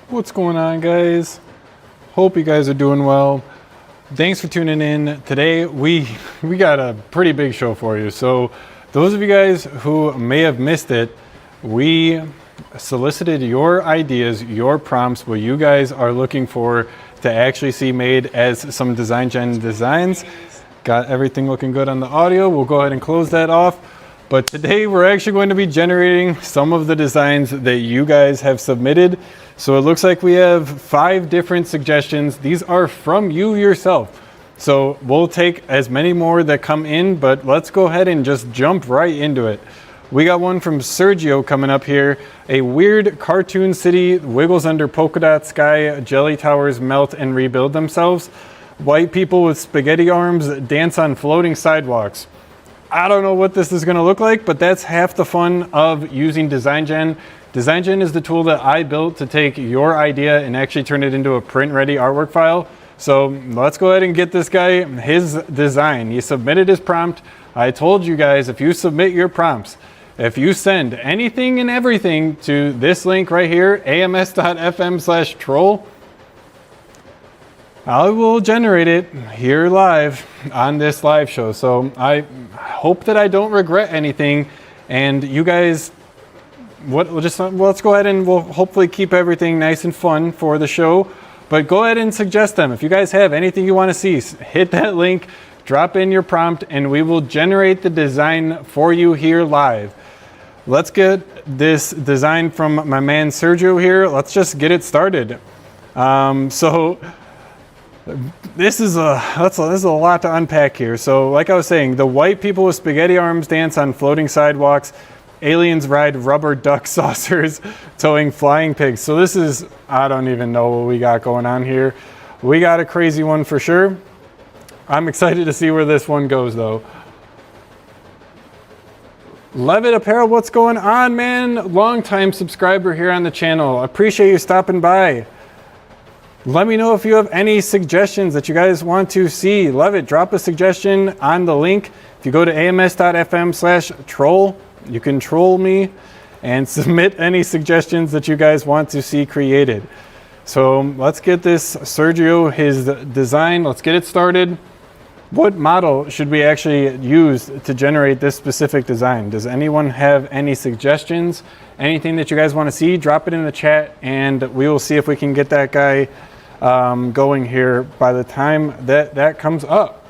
What's going on, guys? Hope you guys are doing well. Thanks for tuning in. Today we got a pretty big show for you. So those of you guys who may have missed it, we solicited your ideas, your prompts, what you guys are looking for to actually see made as some DesignGen designs. Got everything looking good on the audio. We'll go ahead and close that off. But today we're actually going to be generating some of the designs that you guys have submitted. So it looks like we have 5 different suggestions. These are from you yourself. So we'll take as many more that come in, but let's go ahead and just jump right into it. We got one from Sergio coming up here. A weird cartoon city wiggles under polka dot sky. Jelly towers melt and rebuild themselves. White people with spaghetti arms dance on floating sidewalks. I don't know what this is going to look like, but that's half the fun of using DesignGen. DesignGen is the tool that I built to take your idea and actually turn it into a print-ready artwork file. So let's go ahead and get this guy his design. He submitted his prompt. I told you guys, if you submit your prompts, if you send anything and everything to this link right here, ams.fm/troll, I will generate it here live on this live show. So I hope that I don't regret anything. And you guys, let's go ahead and we'll hopefully keep everything nice and fun for the show. But go ahead and suggest them. If you guys have anything you want to see, hit that link, drop in your prompt, and we will generate the design for you here live. Let's get this design from my man Sergio here. Let's just get it started. This is a lot to unpack here. So like I was saying, the white people with spaghetti arms dance on floating sidewalks. Aliens ride rubber duck saucers towing flying pigs. So this is, I don't even know what we got going on here. We got a crazy one for sure. I'm excited to see where this one goes though. Levitt Apparel, what's going on, man? Longtime subscriber here on the channel. Appreciate you stopping by. Let me know if you have any suggestions that you guys want to see. Levitt, drop a suggestion on the link. If you go to ams.fm/troll, you can troll me and submit any suggestions that you guys want to see created. So let's get this Sergio, his design. Let's get it started. What model should we actually use to generate this specific design? Does anyone have any suggestions? Anything that you guys want to see? Drop it in the chat and we will see if we can get that guy going here by the time that comes up.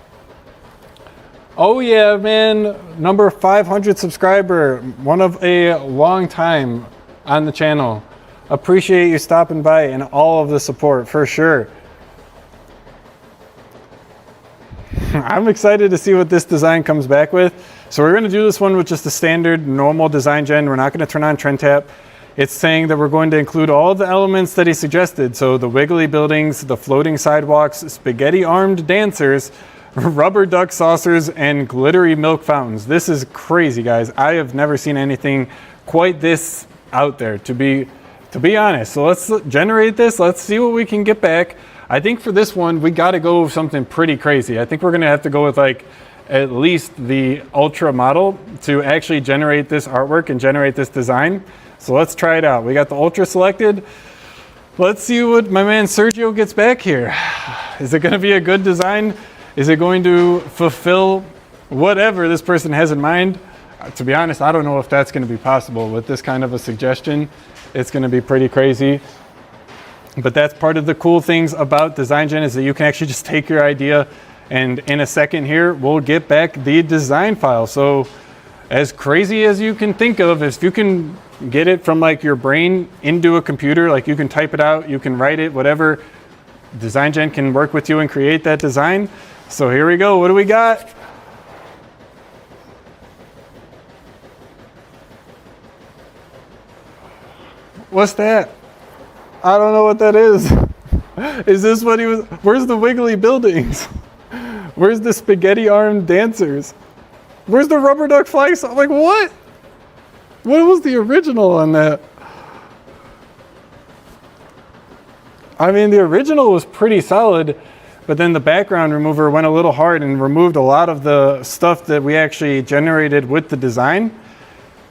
Oh yeah, man, number 500 subscriber, one of a long time on the channel. Appreciate you stopping by and all of the support for sure. I'm excited to see what this design comes back with. So we're going to do this one with just the standard normal DesignGen. We're not going to turn on Trend Tap. It's saying that we're going to include all the elements that he suggested. So the wiggly buildings, the floating sidewalks, spaghetti armed dancers, rubber duck saucers, and glittery milk fountains. This is crazy, guys. I have never seen anything quite this out there, to be honest. So let's generate this. Let's see what we can get back. I think for this one, we got to go with something pretty crazy. I think we're going to have to go with like at least the Ultra model to actually generate this artwork and generate this design. So let's try it out. We got the Ultra selected. Let's see what my man Sergio gets back here. Is it going to be a good design? Is it going to fulfill whatever this person has in mind? To be honest, I don't know if that's going to be possible with this kind of a suggestion. It's going to be pretty crazy. But that's part of the cool things about DesignGen is that you can actually just take your idea and in a second here, we'll get back the design file. So as crazy as you can think of, if you can get it from like your brain into a computer, like you can type it out, you can write it, whatever, DesignGen can work with you and create that design. So here we go. What do we got? What's that? I don't know what that is. Is this what he was? Where's the wiggly buildings? Where's the spaghetti armed dancers? Where's the rubber duck flying? Like what? What was the original on that? I mean, the original was pretty solid, but then the background remover went a little hard and removed a lot of the stuff that we actually generated with the design.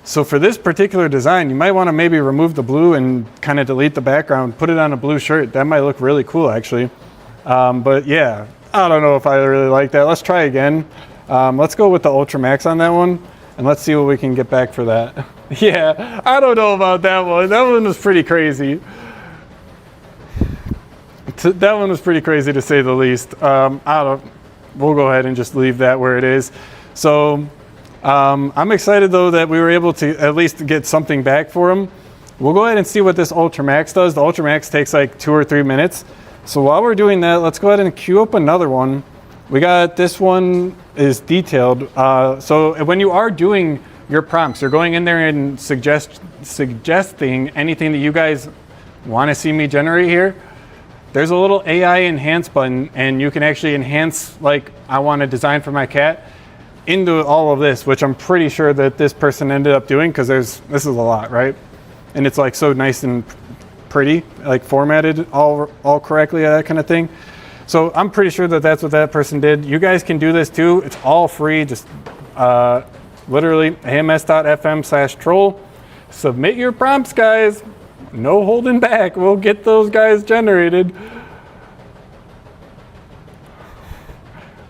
So for this particular design, you might want to maybe remove the blue and kind of delete the background, put it on a blue shirt. That might look really cool actually. But yeah, I don't know if I really like that. Let's try again. Let's go with the Ultra Max on that one, and let's see what we can get back for that. Yeah, I don't know about that one. That one was pretty crazy. That one was pretty crazy to say the least. We'll go ahead and just leave that where it is. So I'm excited though that we were able to at least get something back for them. We'll go ahead and see what this Ultra Max does. The Ultra Max takes like 2 or 3 minutes. So while we're doing that, let's go ahead and queue up another one. We got this one is detailed. So when you are doing your prompts, you're going in there and suggesting anything that you guys want to see me generate here. There's a little AI enhance button, and you can actually enhance, like, I want a design for my cat into all of this, which I'm pretty sure that this person ended up doing, because this is a lot, right? And it's like so nice and pretty, like formatted all correctly, that kind of thing. So I'm pretty sure that that's what that person did. You guys can do this too. It's all free. Just literally ams.fm/troll. Submit your prompts, guys. No holding back. We'll get those guys generated.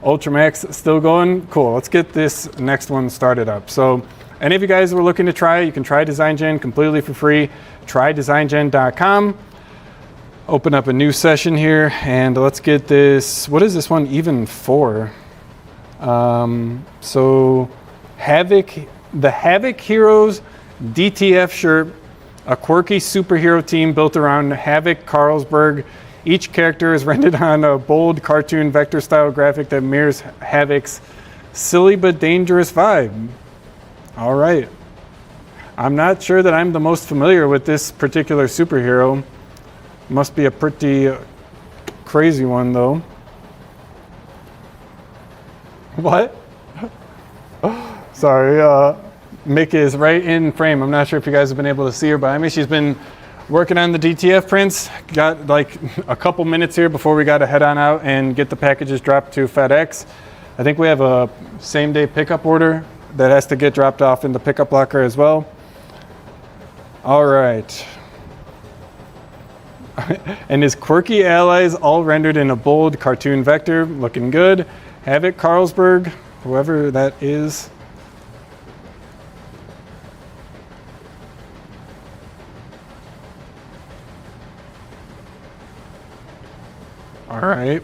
Ultramax still going? Cool. Let's get this next one started up. So any of you guys who are looking to try, you can try DesignGen completely for free. Try DesignGen.com. Open up a new session here, and let's get this. What is this one even for? So the Havoc Heroes DTF shirt, a quirky superhero team built around Havoc Carlsberg. Each character is rendered on a bold cartoon vector style graphic that mirrors Havoc's silly but dangerous vibe. All right. I'm not sure that I'm the most familiar with this particular superhero. Must be a pretty crazy one though. What? Sorry, Mick is right in frame. I'm not sure if you guys have been able to see her behind me. She's been working on the DTF prints. Got like a couple minutes here before we got to head on out and get the packages dropped to FedEx. I think we have a same day pickup order that has to get dropped off in the pickup locker as well. All right. And his quirky allies all rendered in a bold cartoon vector, looking good. Havoc Carlsberg, whoever that is. All right.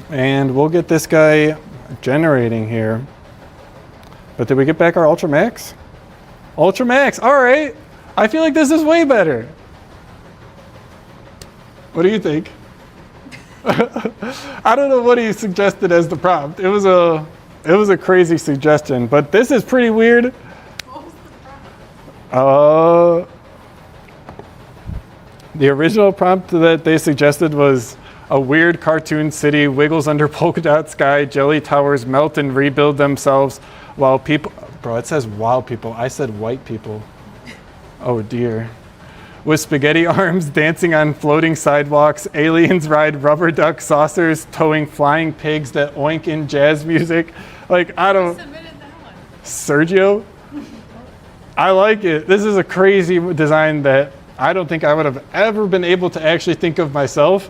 And we'll get this guy generating here. But did we get back our Ultra Max? Ultra Max, all right. I feel like this is way better. What do you think? I don't know what he suggested as the prompt. It was a crazy suggestion, but this is pretty weird. What was the prompt? The original prompt that they suggested was a weird cartoon city wiggles under polka dot sky, jelly towers melt and rebuild themselves while people, bro, it says wild people. I said white people. Oh dear. With spaghetti arms dancing on floating sidewalks, aliens ride rubber duck saucers, towing flying pigs that oink in jazz music. Like, I don't... submitted that one. Sergio? I like it. This is a crazy design that I don't think I would have ever been able to actually think of myself.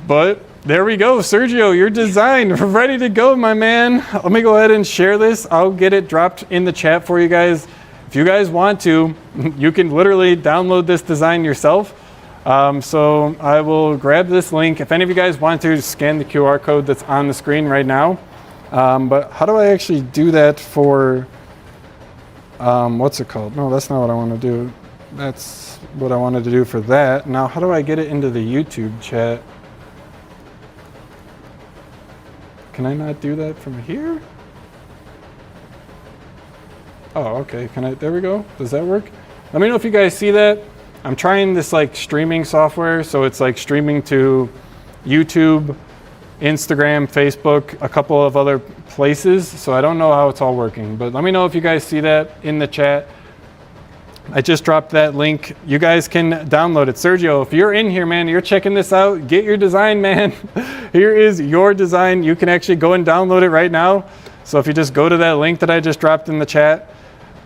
But there we go. Sergio, your design, ready to go, my man. Let me go ahead and share this. I'll get it dropped in the chat for you guys. If you guys want to, you can literally download this design yourself. So I will grab this link. If any of you guys want to, scan the QR code that's on the screen right now. But how do I actually do that for, what's it called? No, that's not what I want to do. That's what I wanted to do for that. Now, how do I get it into the YouTube chat? Can I not do that from here? Oh, okay. Can I? There we go. Does that work? Let me know if you guys see that. I'm trying this like streaming software, so it's like streaming to YouTube, Instagram, Facebook, a couple of other places. So I don't know how it's all working, but let me know if you guys see that in the chat. I just dropped that link. You guys can download it. Sergio, if you're in here, man, you're checking this out, get your design, man. Here is your design. You can actually go and download it right now. So if you just go to that link that I just dropped in the chat,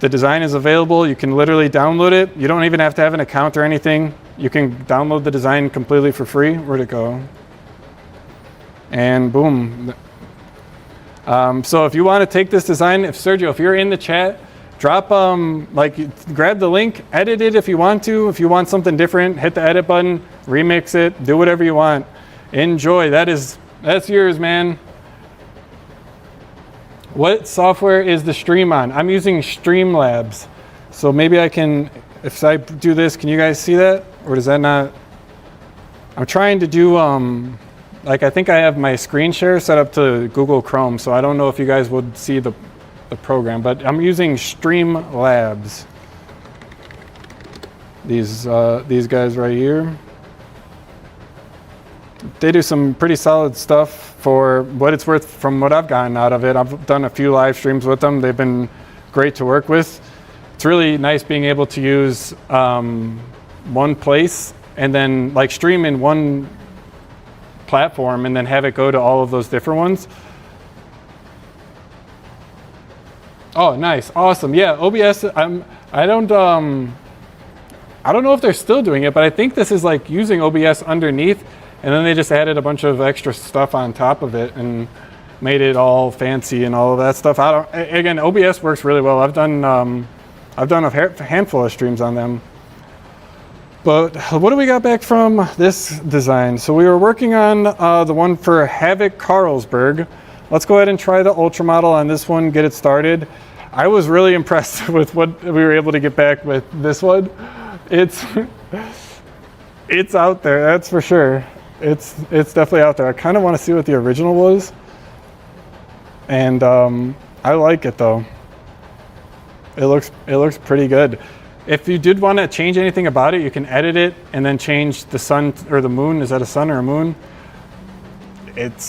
the design is available. You can literally download it. You don't even have to have an account or anything. You can download the design completely for free. Where'd it go? And boom. So if you want to take this design, Sergio, if you're in the chat, drop, grab the link, edit it if you want to. If you want something different, hit the edit button, remix it, do whatever you want. Enjoy. That's yours, man. What software is the stream on? I'm using Streamlabs. So maybe I can, if I do this, can you guys see that? Or does that not? I'm trying to do, I think I have my screen share set up to Google Chrome. So I don't know if you guys would see the program, but I'm using Streamlabs. These guys right here. They do some pretty solid stuff for what it's worth from what I've gotten out of it. I've done a few live streams with them. They've been great to work with. It's really nice being able to use one place and then like stream in one platform and then have it go to all of those different ones. Oh, nice, awesome. Yeah, OBS. I don't know if they're still doing it, but I think this is like using OBS underneath, and then they just added a bunch of extra stuff on top of it and made it all fancy and all of that stuff. Again, OBS works really well. I've done a handful of streams on them. But what do we got back from this design? So we were working on the one for Havoc Carlsberg. Let's go ahead and try the Ultra model on this one, get it started. I was really impressed with what we were able to get back with this one. It's out there, that's for sure. It's definitely out there. I kind of want to see what the original was. And I like it though. It looks pretty good. If you did want to change anything about it, you can edit it and then change the sun or the moon. Is that a sun or a moon?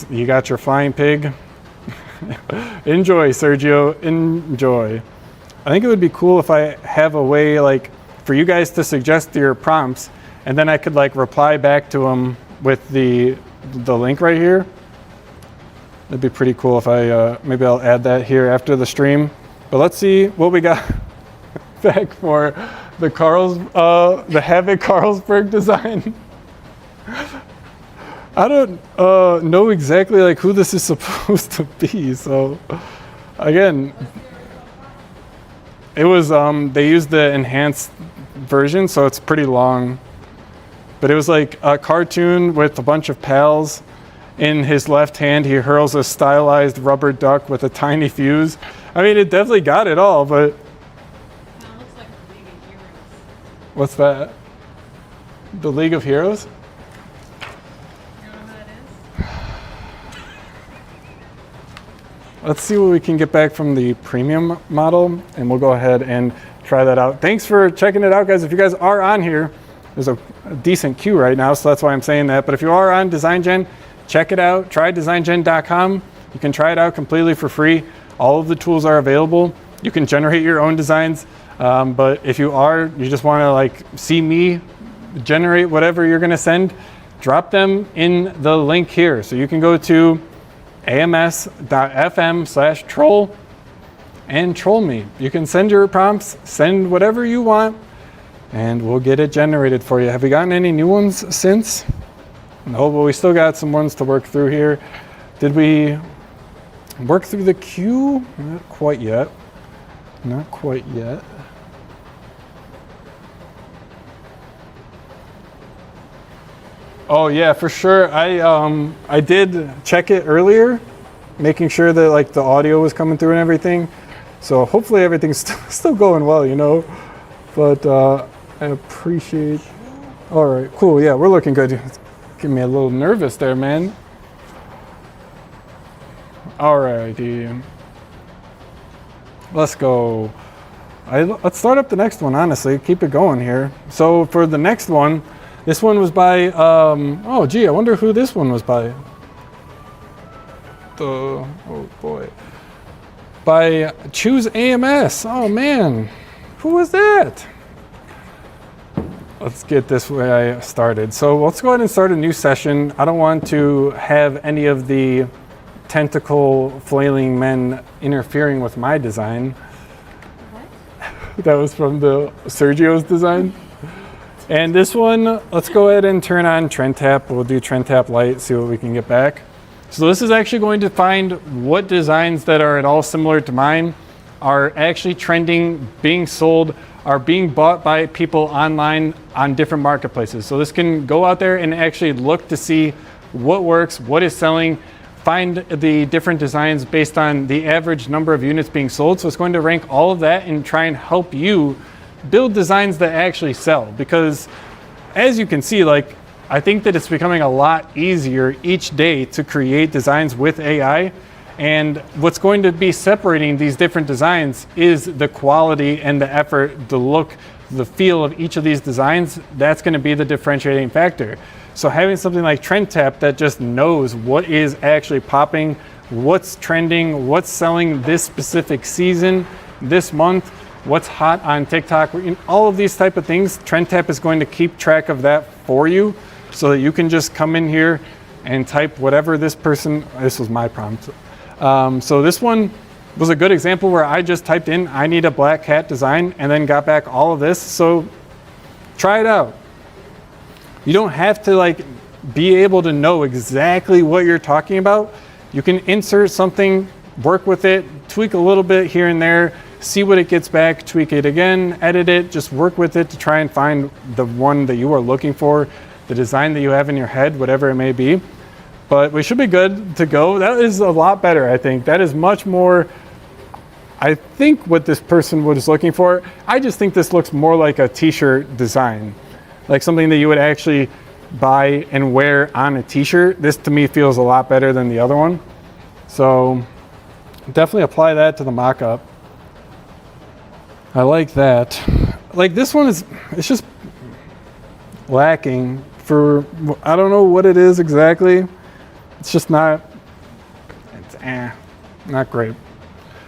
You got your flying pig. Enjoy, Sergio, enjoy. I think it would be cool if I have a way like for you guys to suggest your prompts and then I could like reply back to them with the link right here. That'd be pretty cool if I, maybe I'll add that here after the stream. But let's see what we got back for the Havoc Carlsberg design. I don't know exactly like who this is supposed to be. So again, it was, they used the enhanced version, so it's pretty long. But it was like a cartoon with a bunch of pals. In his left hand, he hurls a stylized rubber duck with a tiny fuse. I mean, it definitely got it all, but... That looks like the League of Heroes. What's that? The League of Heroes? You know what that is? Let's see what we can get back from the premium model, and we'll go ahead and try that out. Thanks for checking it out, guys. If you guys are on here, there's a decent queue right now, so that's why I'm saying that. But if you are on DesignGen, check it out. Try DesignGen.com. You can try it out completely for free. All of the tools are available. You can generate your own designs. But if you just want to like see me generate whatever you're going to send, drop them in the link here. So you can go to ams.fm/troll and troll me. You can send your prompts, send whatever you want, and we'll get it generated for you. Have we gotten any new ones since? No, but we still got some ones to work through here. Did we work through the queue? Not quite yet. Not quite yet. Oh yeah, for sure. I did check it earlier, making sure that like the audio was coming through and everything. So hopefully everything's still going well, you know. But I appreciate. All right, cool. Yeah, we're looking good. Getting me a little nervous there, man. Alrighty. Let's go. Let's start up the next one, honestly. Keep it going here. So for the next one, this one was by, oh gee, I wonder who this one was by. Oh boy. By Choose AMS. Oh man, who was that? let's get this way started. So let's go ahead and start a new session. I don't want to have any of the tentacle flailing men interfering with my design. What? That was from the Sergio's design. And this one, let's go ahead and turn on trend tap. We'll do trend tap light, see what we can get back. So this is actually going to find what designs that are at all similar to mine are actually trending, being sold, are being bought by people online on different marketplaces. So this can go out there and actually look to see what works, what is selling, find the different designs based on the average number of units being sold. So it's going to rank all of that and try and help you build designs that actually sell. Because as you can see, like, I think that it's becoming a lot easier each day to create designs with AI. And what's going to be separating these different designs is the quality and the effort, the look, the feel of each of these designs. That's going to be the differentiating factor. So having something like Trend Tap that just knows what is actually popping, what's trending, what's selling this specific season, this month, what's hot on TikTok, all of these type of things, Trend Tap is going to keep track of that for you so that you can just come in here and type whatever this was my prompt. So this one was a good example where I just typed in, I need a black cat design, and then got back all of this. So try it out. You don't have to like be able to know exactly what you're talking about. You can insert something, work with it, tweak a little bit here and there, see what it gets back, tweak it again, edit it, just work with it to try and find the one that you are looking for, the design that you have in your head, whatever it may be. But we should be good to go. That is a lot better, I think. That is much more, I think, what this person was looking for. I just think this looks more like a t-shirt design, like something that you would actually buy and wear on a t-shirt. This to me feels a lot better than the other one. So definitely apply that to the mock-up. I like that. Like this one it's just lacking for, I don't know what it is exactly. It's just not great.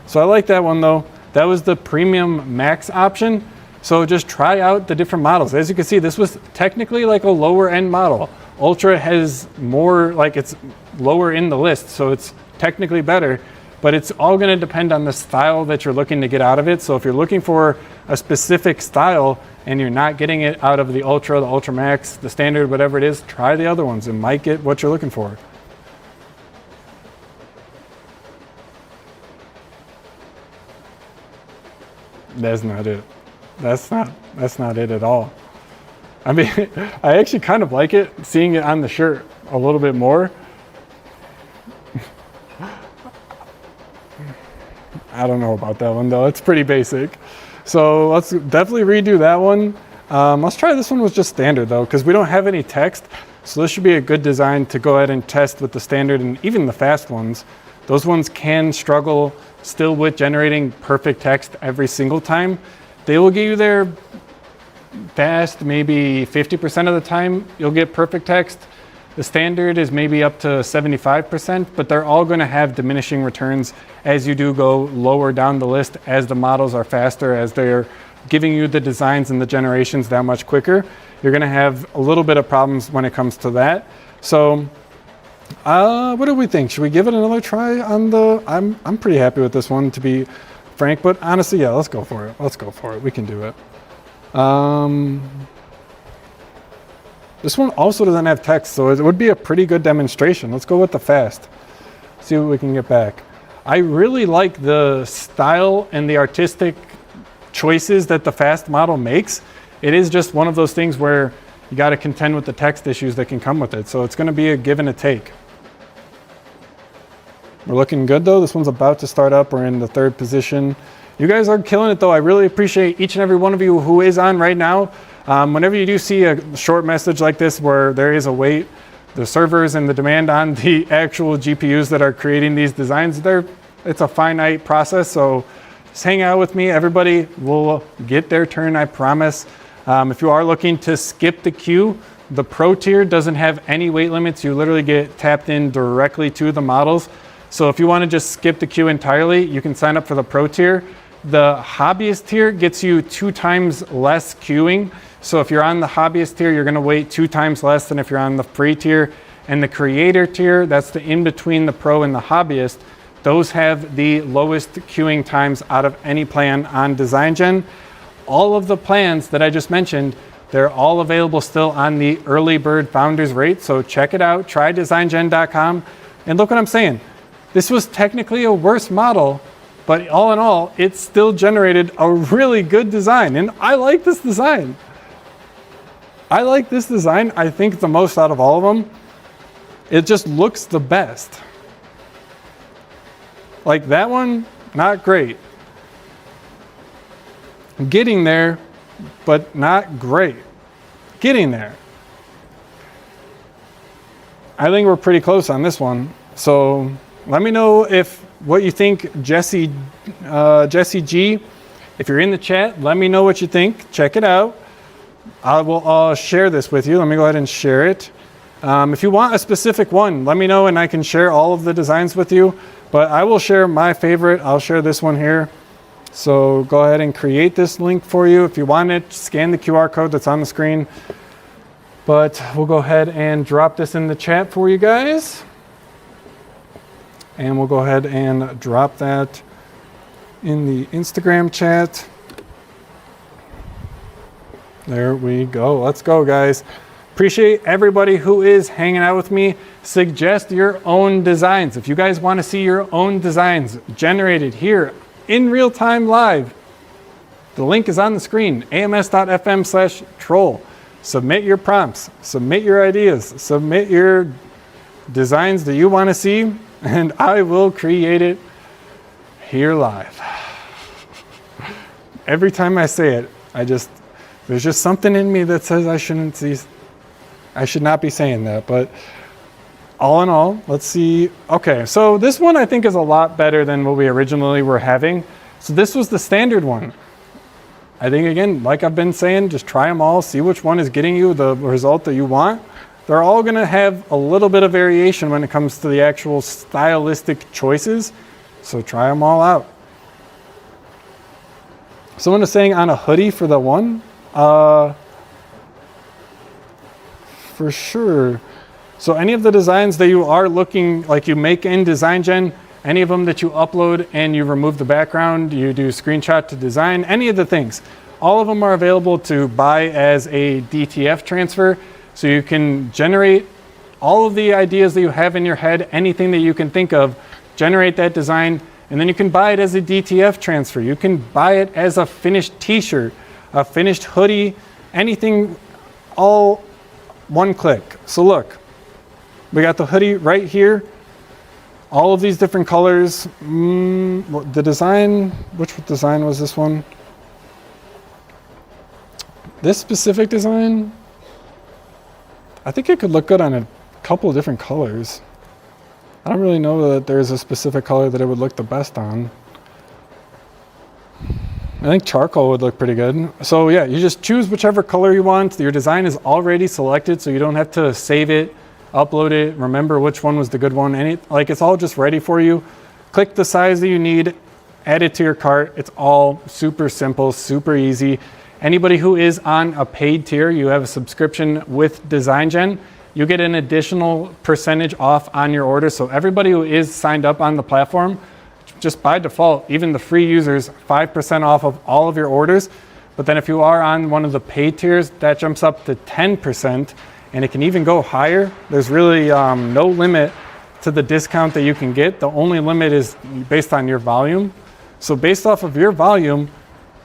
So I like that one though. That was the premium max option. So just try out the different models. As you can see, this was technically like a lower end model. Ultra has more, like it's lower in the list, so it's technically better, but it's all gonna depend on the style that you're looking to get out of it. So if you're looking for a specific style and you're not getting it out of the Ultra Max, the standard, whatever it is, try the other ones. It might get what you're looking for. That's not it. That's not it at all. I mean, I actually kind of like it, seeing it on the shirt a little bit more. I don't know about that one though, it's pretty basic. So let's definitely redo that one. Let's try this one with just standard though, because we don't have any text. So this should be a good design to go ahead and test with the standard and even the fast ones. Those ones can struggle still with generating perfect text every single time. They will get you there fast, maybe 50% of the time you'll get perfect text. The standard is maybe up to 75%, but they're all going to have diminishing returns as you do go lower down the list, as the models are faster, as they're giving you the designs and the generations that much quicker. You're going to have a little bit of problems when it comes to that. So what do we think? Should we give it another try on the, I'm pretty happy with this one, to be frank, but honestly, yeah, let's go for it. Let's go for it. We can do it. This one also doesn't have text, so it would be a pretty good demonstration. Let's go with the fast. See what we can get back. I really like the style and the artistic choices that the fast model makes. It is just one of those things where you got to contend with the text issues that can come with it. So it's going to be a give and a take. We're looking good though. This one's about to start up. We're in the third position. You guys are killing it though. I really appreciate each and every one of you who is on right now. Whenever you do see a short message like this where there is a wait, the servers and the demand on the actual GPUs that are creating these designs, it's a finite process. So just hang out with me. Everybody will get their turn, I promise. If you are looking to skip the queue, the Pro tier doesn't have any weight limits. You literally get tapped in directly to the models. So if you want to just skip the queue entirely, you can sign up for the Pro tier. The Hobbyist tier gets you 2 times less queuing. So if you're on the hobbyist tier, you're gonna wait 2 times less than if you're on the free tier. And the creator tier, that's the in between the pro and the hobbyist, those have the lowest queuing times out of any plan on DesignGen. All of the plans that I just mentioned, they're all available still on the early bird founders rate. So check it out, try DesignGen.com. And look what I'm saying. This was technically a worse model, but all in all, it still generated a really good design. And I like this design. I like this design, I think the most out of all of them. It just looks the best. Like that one, not great. Getting there, but not great. Getting there. I think we're pretty close on this one. So let me know what you think, Jesse G. If you're in the chat, let me know what you think. Check it out. I will share this with you. Let me go ahead and share it. If you want a specific one, let me know and I can share all of the designs with you. But I will share my favorite. I'll share this one here. So go ahead and create this link for you. If you want it, scan the QR code that's on the screen. But we'll go ahead and drop this in the chat for you guys. And we'll go ahead and drop that in the Instagram chat. There we go. Let's go, guys. Appreciate everybody who is hanging out with me. Suggest your own designs. If you guys want to see your own designs generated here in real time live, the link is on the screen, ams.fm/troll. Submit your prompts, submit your ideas, submit your designs that you want to see, and I will create it here live. Every time I say it, there's just something in me that says I should not be saying that, but all in all, let's see. Okay, so this one I think is a lot better than what we originally were having. So this was the standard one. I think, again, like I've been saying, just try them all, see which one is getting you the result that you want. They're all gonna have a little bit of variation when it comes to the actual stylistic choices, so try them all out. Someone is saying on a hoodie for the one, for sure. So any of the designs that you are looking, like you make in DesignGen, any of them that you upload and you remove the background, you do screenshot to design, any of the things, all of them are available to buy as a DTF transfer. So you can generate all of the ideas that you have in your head, anything that you can think of, generate that design, and then you can buy it as a DTF transfer. You can buy it as a finished t-shirt, a finished hoodie, anything, all one click. So look, we got the hoodie right here. All of these different colors. The design, which design was this one? This specific design, I think it could look good on a couple of different colors. I don't really know that there's a specific color that it would look the best on. I think charcoal would look pretty good. So yeah, you just choose whichever color you want. Your design is already selected, so you don't have to save it, upload it, remember which one was the good one. It's all just ready for you. Click the size that you need, add it to your cart. It's all super simple, super easy. Anybody who is on a paid tier, you have a subscription with DesignGen, you get an additional percentage off on your order. So everybody who is signed up on the platform, just by default, even the free users, 5% off of all of your orders. But then if you are on one of the paid tiers, that jumps up to 10%, and it can even go higher. There's really no limit to the discount that you can get. The only limit is based on your volume. So based off of your volume,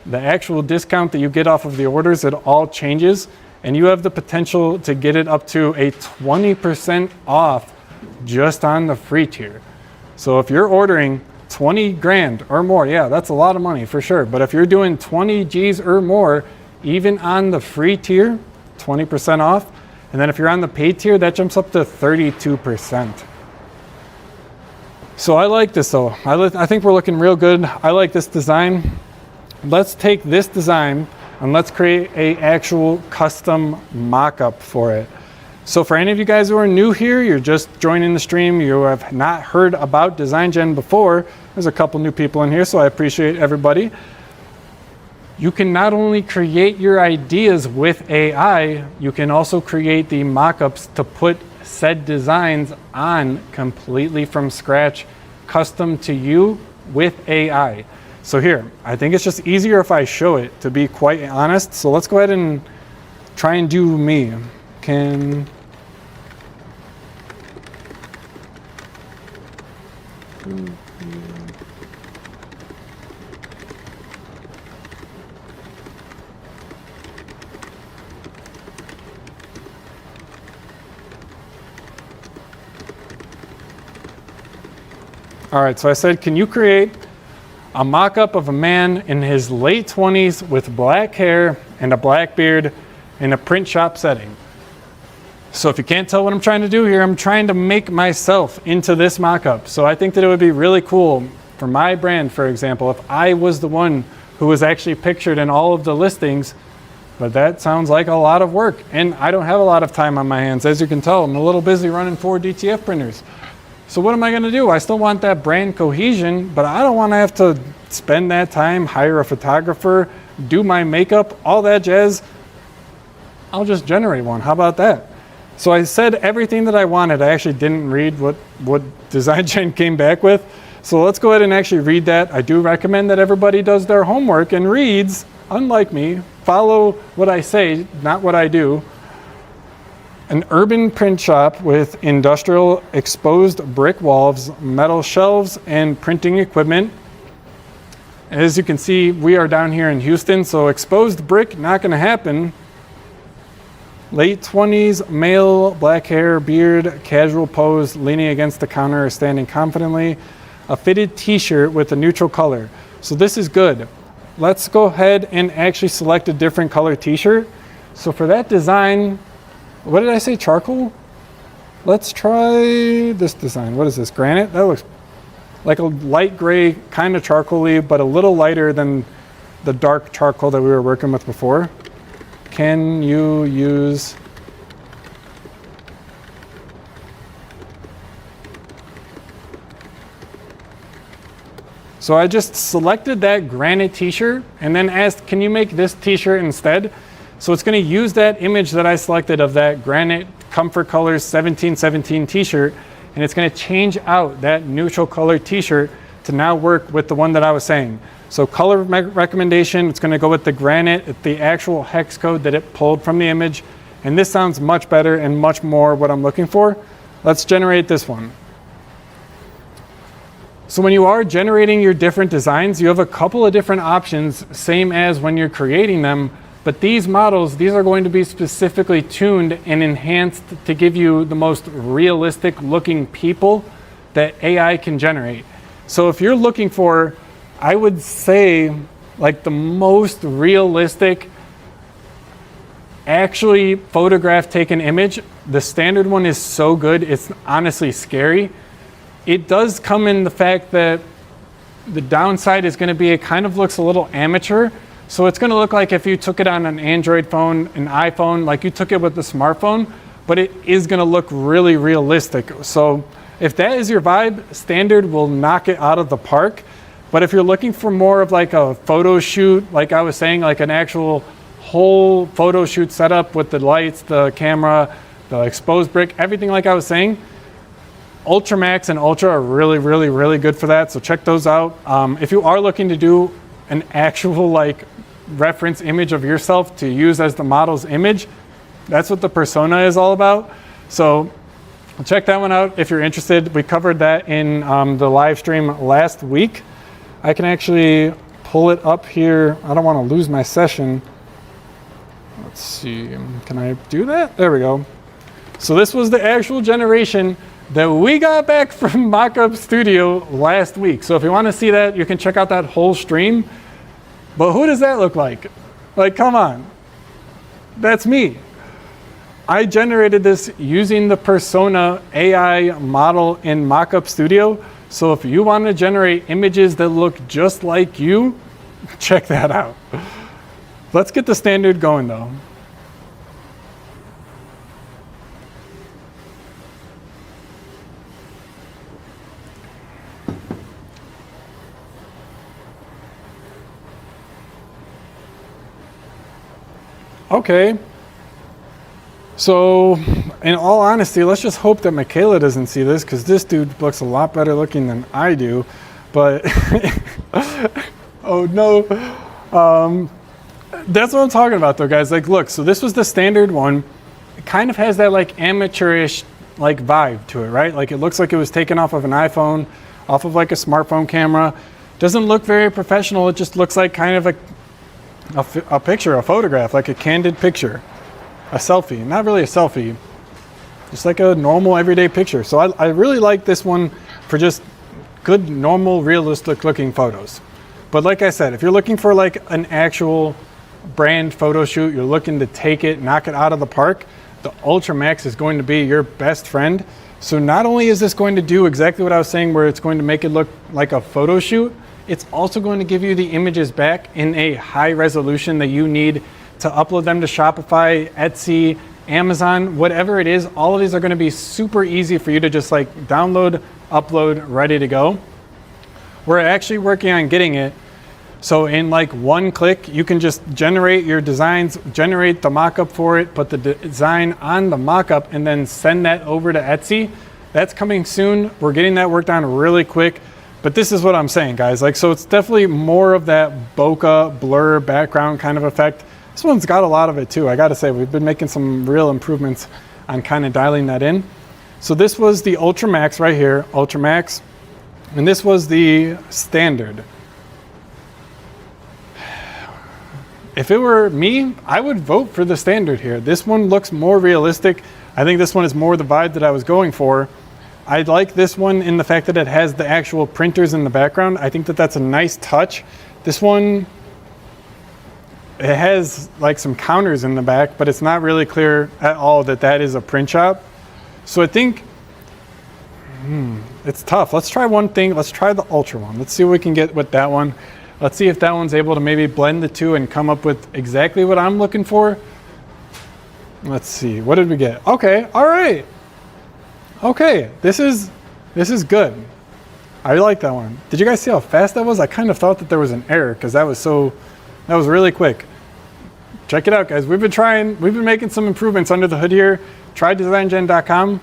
the actual discount that you get off of the orders, it all changes, and you have the potential to get it up to a 20% off just on the free tier. So if you're ordering 20 grand or more, yeah, that's a lot of money for sure. But if you're doing 20 G's or more, even on the free tier, 20% off. And then if you're on the paid tier, that jumps up to 32%. So I like this though. I think we're looking real good. I like this design. Let's take this design and let's create a actual custom mock-up for it. So for any of you guys who are new here, you're just joining the stream, you have not heard about DesignGen before, there's a couple new people in here, so I appreciate everybody. you can not only create your ideas with AI, you can also create the mock-ups to put said designs on completely from scratch, custom to you with AI. So here, I think it's just easier if I show it, to be quite honest. So let's go ahead and try and do me. All right, so I said, can you create a mock-up of a man in his late 20s with black hair and a black beard in a print shop setting? So if you can't tell what I'm trying to do here, I'm trying to make myself into this mock-up. So I think that it would be really cool for my brand, for example, if I was the one who was actually pictured in all of the listings. But that sounds like a lot of work, and I don't have a lot of time on my hands. As you can tell, I'm a little busy running 4 DTF printers. So what am I gonna do? I still want that brand cohesion, but I don't wanna have to spend that time, hire a photographer, do my makeup, all that jazz. I'll just generate one, how about that? So I said everything that I wanted. I actually didn't read what DesignGen came back with. So let's go ahead and actually read that. I do recommend that everybody does their homework and reads, unlike me, follow what I say, not what I do. An urban print shop with industrial exposed brick walls, metal shelves, and printing equipment. As you can see, we are down here in Houston, so exposed brick, not gonna happen. Late 20s, male, black hair, beard, casual pose, leaning against the counter or standing confidently. A fitted t-shirt with a neutral color. So this is good. Let's go ahead and actually select a different color t-shirt. So for that design, what did I say, charcoal? Let's try this design. What is this, granite? That looks like a light gray, kind of charcoal-y, but a little lighter than the dark charcoal that we were working with before. Can you use So I just selected that granite t-shirt and then asked, can you make this t-shirt instead? So it's going to use that image that I selected of that granite Comfort Colors 1717 t-shirt, and it's going to change out that neutral color t-shirt to now work with the one that I was saying. So color recommendation, it's going to go with the granite, the actual hex code that it pulled from the image. And this sounds much better and much more what I'm looking for. Let's generate this one. So when you are generating your different designs, you have a couple of different options, same as when you're creating them. But these models, these are going to be specifically tuned and enhanced to give you the most realistic looking people that AI can generate. So if you're looking for, I would say, like the most realistic, actually photograph taken image, the standard one is so good, it's honestly scary. It does come in the fact that the downside is going to be it kind of looks a little amateur. So it's going to look like if you took it on an Android phone, an iPhone, like you took it with the smartphone, but it is going to look really realistic. So if that is your vibe, standard will knock it out of the park. But if you're looking for more of like a photo shoot, like I was saying, like an actual whole photo shoot setup with the lights, the camera, the exposed brick, everything like I was saying, Ultra Max and Ultra are really, really, really good for that. So check those out. If you are looking to do an actual like reference image of yourself to use as the model's image, that's what the persona is all about. So check that one out if you're interested. We covered that in the live stream last week. I can actually pull it up here. I don't want to lose my session. Let's see, can I do that? There we go. So this was the actual generation that we got back from Mockup Studio last week. So if you want to see that, you can check out that whole stream. But who does that look like? Like, come on. That's me. I generated this using the Persona AI model in Mockup Studio. So if you want to generate images that look just like you, check that out. Let's get the standard going though. Okay. So, in all honesty, let's just hope that Michaela doesn't see this, because this dude looks a lot better looking than I do. But, oh no. That's what I'm talking about though, guys. Like, look, so this was the standard one. It kind of has that like amateurish like vibe to it, right? Like it looks like it was taken off of an iPhone, off of like a smartphone camera. Doesn't look very professional. It just looks like kind of a picture, a photograph, like a candid picture, a selfie. Not really a selfie, just like a normal everyday picture. So I really like this one for just good, normal, realistic looking photos. But like I said, if you're looking for like an actual brand photo shoot, you're looking to take it, knock it out of the park, the Ultra Max is going to be your best friend. So not only is this going to do exactly what I was saying, where it's going to make it look like a photo shoot, it's also going to give you the images back in a high resolution that you need to upload them to Shopify, Etsy, Amazon, whatever it is. All of these are going to be super easy for you to just like download, upload, ready to go. We're actually working on getting it so in like one click, you can just generate your designs, generate the mockup for it, put the design on the mockup, and then send that over to Etsy. That's coming soon. We're getting that worked on really quick. But this is what I'm saying, guys. Like, so it's definitely more of that bokeh blur background kind of effect. This one's got a lot of it too. I gotta say, we've been making some real improvements on kind of dialing that in. So this was the Ultra Max right here, Ultra Max, and this was the standard. If it were me, I would vote for the standard here. This one looks more realistic. I think this one is more the vibe that I was going for. I like this one in the fact that it has the actual printers in the background. I think that that's a nice touch. This one, it has like some counters in the back, but it's not really clear at all that that is a print shop. So I think, it's tough. Let's try one thing. Let's try the Ultra one. Let's see what we can get with that one. Let's see if that one's able to maybe blend the two and come up with exactly what I'm looking for. Let's see, what did we get? Okay, all right. Okay, this is good. I like that one. Did you guys see how fast that was? I kind of thought that there was an error because that was really quick. Check it out, guys. We've been making some improvements under the hood here. Try DesignGen.com.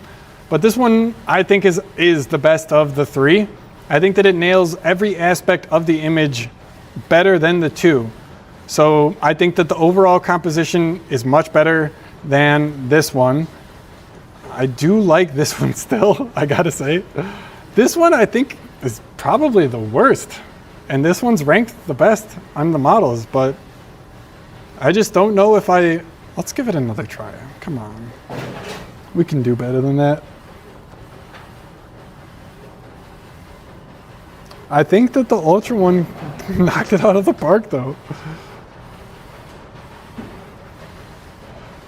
But this one I think is the best of the three. I think that it nails every aspect of the image better than the two. So I think that the overall composition is much better than this one. I do like this one still, I gotta say. This one I think is probably the worst. And this one's ranked the best on the models, but I just don't know if let's give it another try. Come on. We can do better than that. I think that the Ultra one knocked it out of the park though.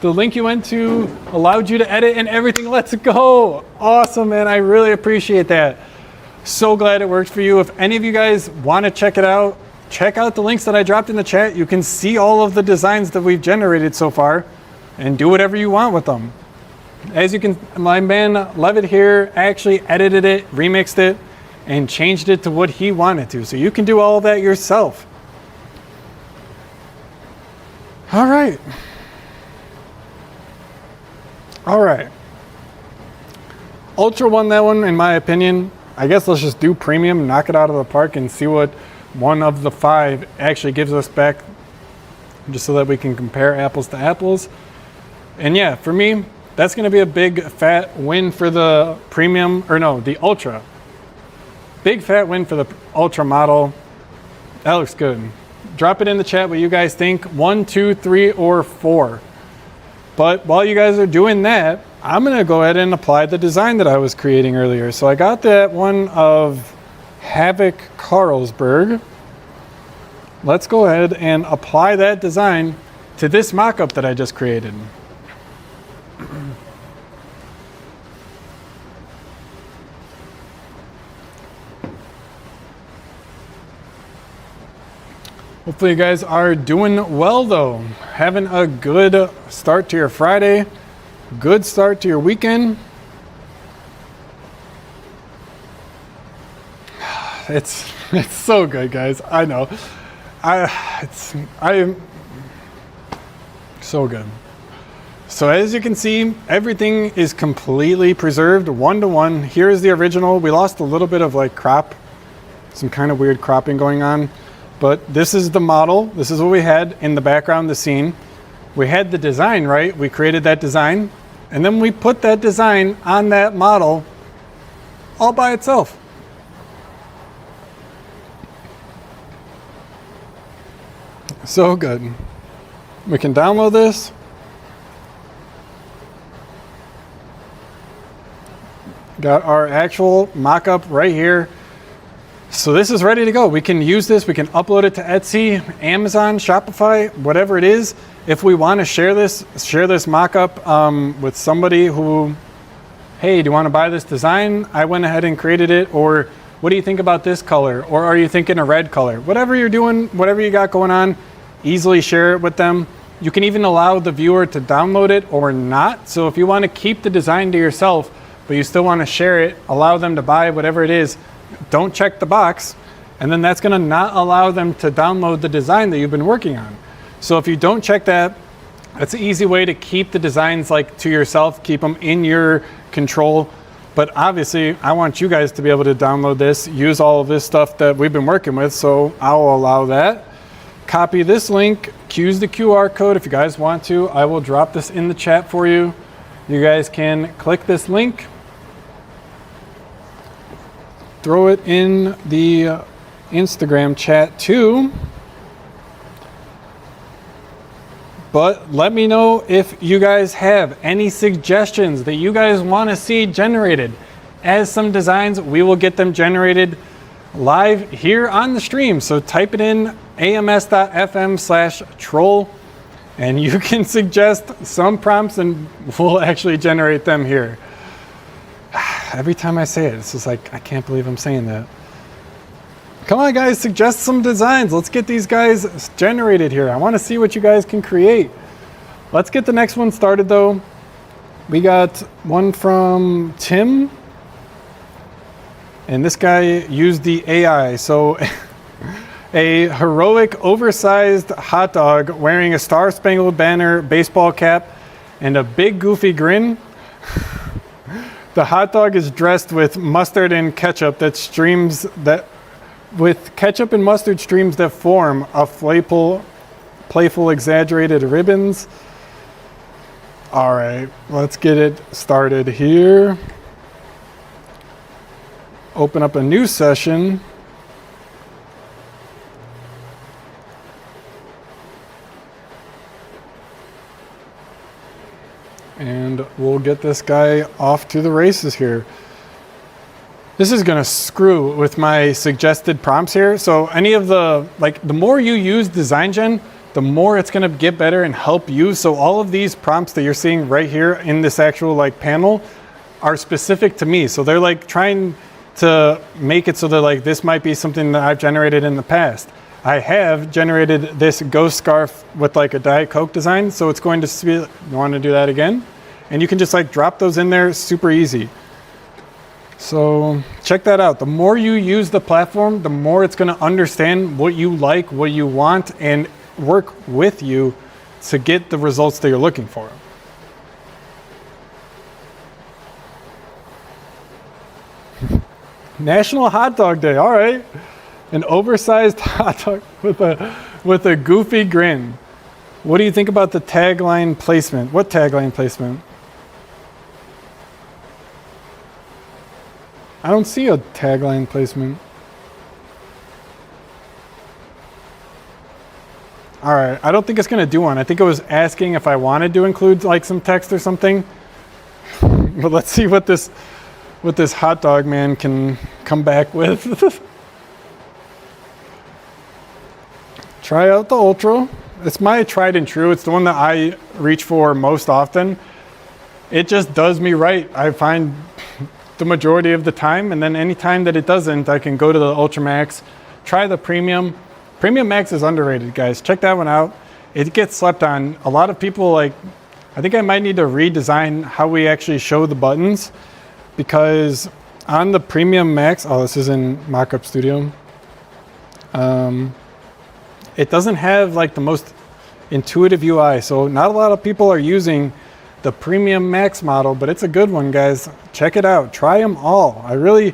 The link you went to allowed you to edit and everything. Let's go. Awesome, man. I really appreciate that. So glad it worked for you. If any of you guys want to check it out, check out the links that I dropped in the chat. You can see all of the designs that we've generated so far and do whatever you want with them. As you can, my man Levitt here actually edited it, remixed it, and changed it to what he wanted to. So you can do all of that yourself. All right. All right. Ultra won that one, in my opinion. I guess let's just do premium, knock it out of the park, and see what one of the five actually gives us back, just so that we can compare apples to apples. And yeah, for me, that's gonna be a big fat win for the premium, or no, the Ultra. Big fat win for the Ultra model. That looks good. Drop it in the chat what you guys think, 1, 2, 3, or 4. But while you guys are doing that, I'm gonna go ahead and apply the design that I was creating earlier. So I got that one of Havoc Carlsberg. Let's go ahead and apply that design to this mock-up that I just created. Hopefully you guys are doing well though. Having a good start to your Friday, good start to your weekend. It's so good, guys. I know. So good. So as you can see, everything is completely preserved 1-to-1. Here is the original. We lost a little bit of like crop, some kind of weird cropping going on, but this is the model. This is what we had in the background, the scene. We had the design, right? We created that design, and then we put that design on that model all by itself. So good. We can download this. Got our actual mock-up right here. So this is ready to go. We can use this. We can upload it to Etsy, Amazon, Shopify, whatever it is. If we want to share this mock-up with somebody who, hey, do you want to buy this design? I went ahead and created it. Or what do you think about this color? Or are you thinking a red color? Whatever you're doing, whatever you got going on, easily share it with them. You can even allow the viewer to download it or not. So if you want to keep the design to yourself, but you still want to share it, allow them to buy whatever it is, don't check the box, and then that's going to not allow them to download the design that you've been working on. So if you don't check that, that's an easy way to keep the designs like to yourself, keep them in your control. But obviously, I want you guys to be able to download this, use all of this stuff that we've been working with, so I'll allow that. Copy this link, use the QR code if you guys want to. I will drop this in the chat for you. You guys can click this link, throw it in the Instagram chat too. But let me know if you guys have any suggestions that you guys want to see generated. As some designs, we will get them generated live here on the stream. So type it in ams.fm/troll and you can suggest some prompts and we'll actually generate them here. Every time I say it, it's just like, I can't believe I'm saying that. Come on, guys, suggest some designs. Let's get these guys generated here. I want to see what you guys can create. Let's get the next one started, though. We got one from Tim. And this guy used the AI. So a heroic, oversized hot dog wearing a Star-Spangled Banner baseball cap and a big, goofy grin. The hot dog is dressed with mustard and ketchup with ketchup and mustard streams that form a playful, exaggerated ribbons. All right, let's get it started here. Open up a new session. And we'll get this guy off to the races here. This is gonna screw with my suggested prompts here. So any of the more you use DesignGen, the more it's gonna get better and help you. So all of these prompts that you're seeing right here in this actual panel are specific to me. So they're trying to make it so that this might be something that I've generated in the past. I have generated this ghost scarf with a Diet Coke design, so it's going to be, you want to do that again? And you can just drop those in there, super easy. So check that out. The more you use the platform, the more it's going to understand what you like, what you want, and work with you to get the results that you're looking for. National Hot Dog Day, all right. An oversized hot dog with a goofy grin. What do you think about the tagline placement? What tagline placement? I don't see a tagline placement. All right, I don't think it's gonna do one. I think it was asking if I wanted to include some text or something. But let's see what this hot dog man can come back with. Try out the Ultra. It's my tried and true. It's the one that I reach for most often. It just does me right, I find, the majority of the time. And then any time that it doesn't, I can go to the Ultra Max, try the Premium. Premium Max is underrated, guys. Check that one out. It gets slept on. A lot of people I think I might need to redesign how we actually show the buttons, because on the Premium Max, oh, this is in Mockup Studio. It doesn't have the most intuitive UI. So not a lot of people are using the Premium Max model, but it's a good one, guys. Check it out. Try them all. I really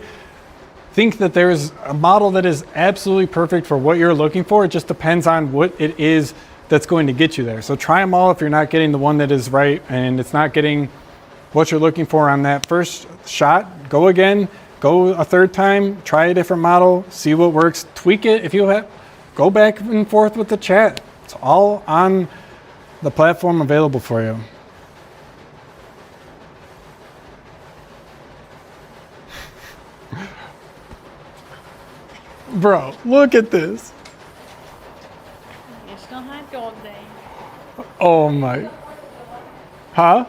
think that there's a model that is absolutely perfect for what you're looking for. It just depends on what it is that's going to get you there. So try them all if you're not getting the one that is right and it's not getting what you're looking for on that first shot. Go again, go a third time, try a different model, see what works, tweak it. If you have, go back and forth with the chat. It's all on the platform available for you. Bro, look at this. National Hot Dog Day. Oh my. Huh?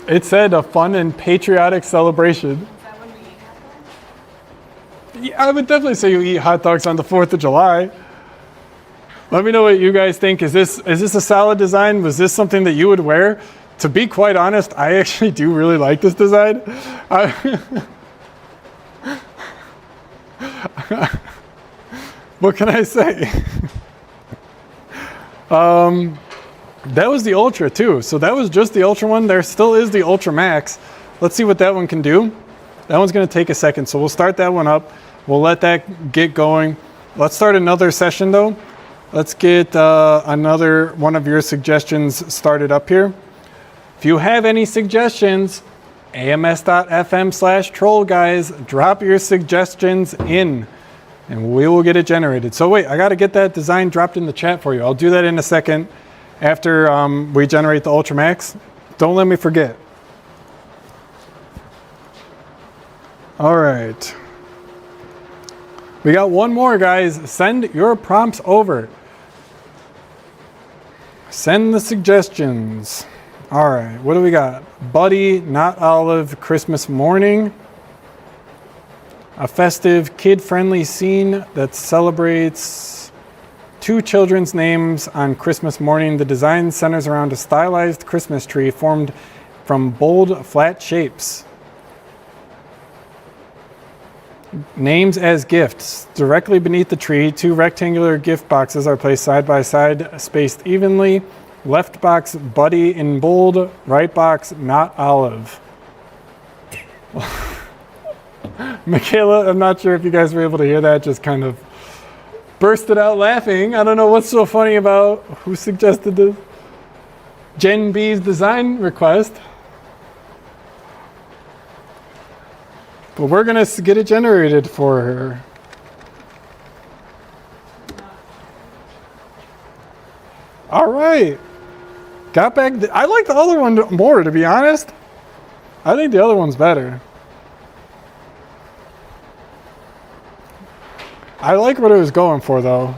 It said a fun and patriotic celebration. Is that when we eat hot dogs? Yeah, I would definitely say you eat hot dogs on the 4th of July. Let me know what you guys think. Is this a solid design? Was this something that you would wear? To be quite honest, I actually do really like this design. What can I say? That was the Ultra too. So that was just the Ultra one. There still is the Ultra Max. Let's see what that one can do. That one's going to take a second. So we'll start that one up. We'll let that get going. Let's start another session though. Let's get another one of your suggestions started up here. If you have any suggestions, ams.fm/troll, guys, drop your suggestions in and we will get it generated. So wait, I got to get that design dropped in the chat for you. I'll do that in a second after we generate the Ultra Max. Don't let me forget. All right. We got one more, guys. Send your prompts over. Send the suggestions. All right, what do we got? Buddy, not Olive, Christmas morning. A festive, kid-friendly scene that celebrates two children's names on Christmas morning. The design centers around a stylized Christmas tree formed from bold, flat shapes. Names as gifts. Directly beneath the tree, two rectangular gift boxes are placed side by side, spaced evenly. Left box, Buddy in bold. Right box, not Olive. Michaela, I'm not sure if you guys were able to hear that, just kind of bursted out laughing. I don't know what's so funny about who suggested this. Gen B's design request. But we're going to get it generated for her. All right. Got back. I like the other one more, to be honest. I think the other one's better. I like what it was going for, though.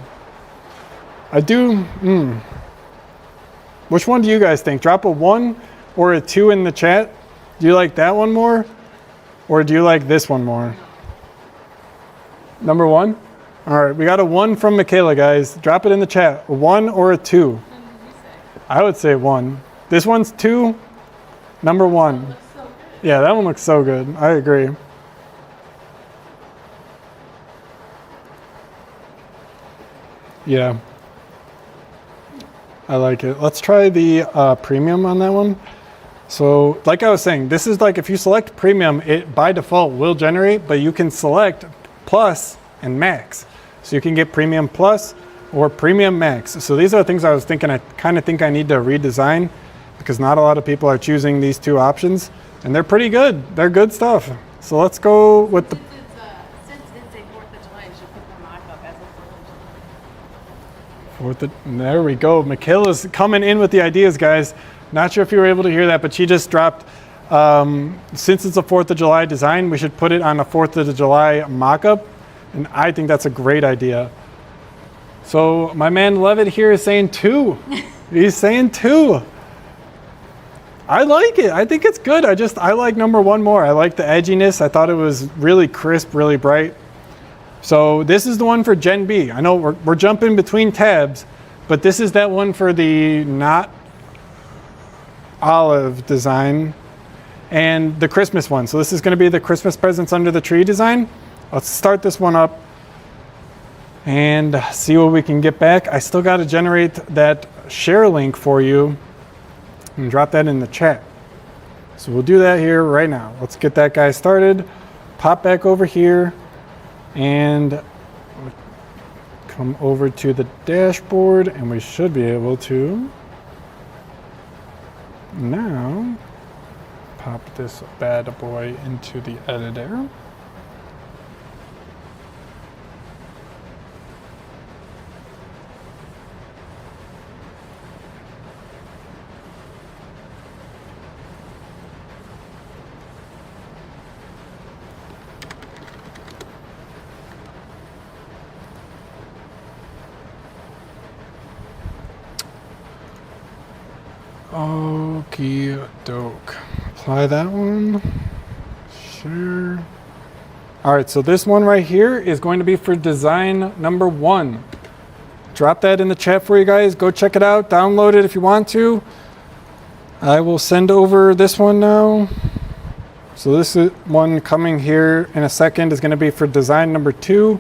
I do. Which one do you guys think? Drop a 1 or a 2 in the chat. Do you like that one more? Or do you like this one more? Number 1? All right, we got a 1 from Michaela, guys. Drop it in the chat. A 1 or a 2? I would say 1. This one's 2. Number 1. Yeah, that one looks so good. I agree. Yeah. I like it. Let's try the premium on that one. So like I was saying, this is like if you select premium, it by default will generate, but you can select plus and max. So you can get premium plus or premium max. So these are things I was thinking, I kind of think I need to redesign because not a lot of people are choosing these two options and they're pretty good. They're good stuff. So let's go with the... Since it's a 4th of July, you should put the mock-up as a 4th of July. There we go. Michaela's coming in with the ideas, guys. Not sure if you were able to hear that, but she just dropped, since it's a 4th of July design, we should put it on a 4th of July mock-up. And I think that's a great idea. So my man Levitt here is saying 2. He's saying 2. I like it. I think it's good. I like number 1 more. I like the edginess. I thought it was really crisp, really bright. So this is the one for Gen B. I know we're jumping between tabs, but this is that one for the not olive design and the Christmas one. So this is going to be the Christmas presents under the tree design. Let's start this one up. and see what we can get back. I still got to generate that share link for you and drop that in the chat. So we'll do that here right now. Let's get that guy started. Pop back over here and come over to the dashboard, and we should be able to now pop this bad boy into the editor. Okie doke. Apply that one. Sure. All right, so this one right here is going to be for design number 1. Drop that in the chat for you guys. Go check it out. Download it if you want to. I will send over this one now. So this is one coming here in a second is going to be for design number 2.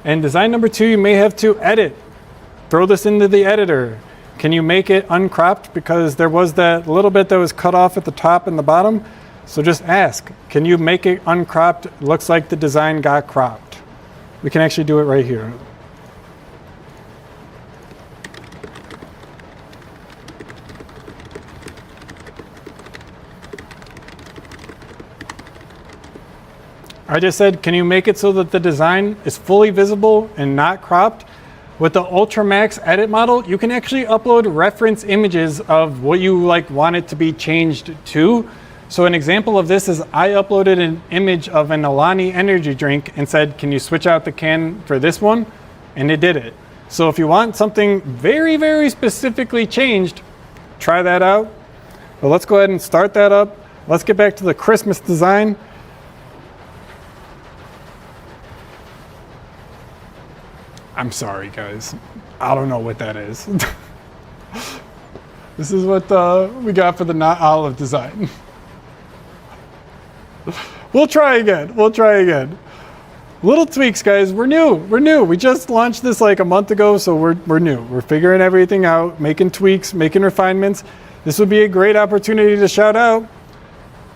And design number 2, you may have to edit. Throw this into the editor. Can you make it uncropped? Because there was that little bit that was cut off at the top and the bottom. So just ask, can you make it uncropped? It looks like the design got cropped. We can actually do it right here. I just said, can you make it so that the design is fully visible and not cropped? With the Ultra Max edit model, you can actually upload reference images of what you want it to be changed to. So an example of this is I uploaded an image of an Alani energy drink and said, can you switch out the can for this one? And it did it. So if you want something very, very specifically changed, try that out. But let's go ahead and start that up. Let's get back to the Christmas design. I'm sorry, guys. I don't know what that is. This is what we got for the not olive design. We'll try again. We'll try again. Little tweaks, guys. We're new. We're new. We just launched this like a month ago, so we're new. We're figuring everything out, making tweaks, making refinements. This would be a great opportunity to shout out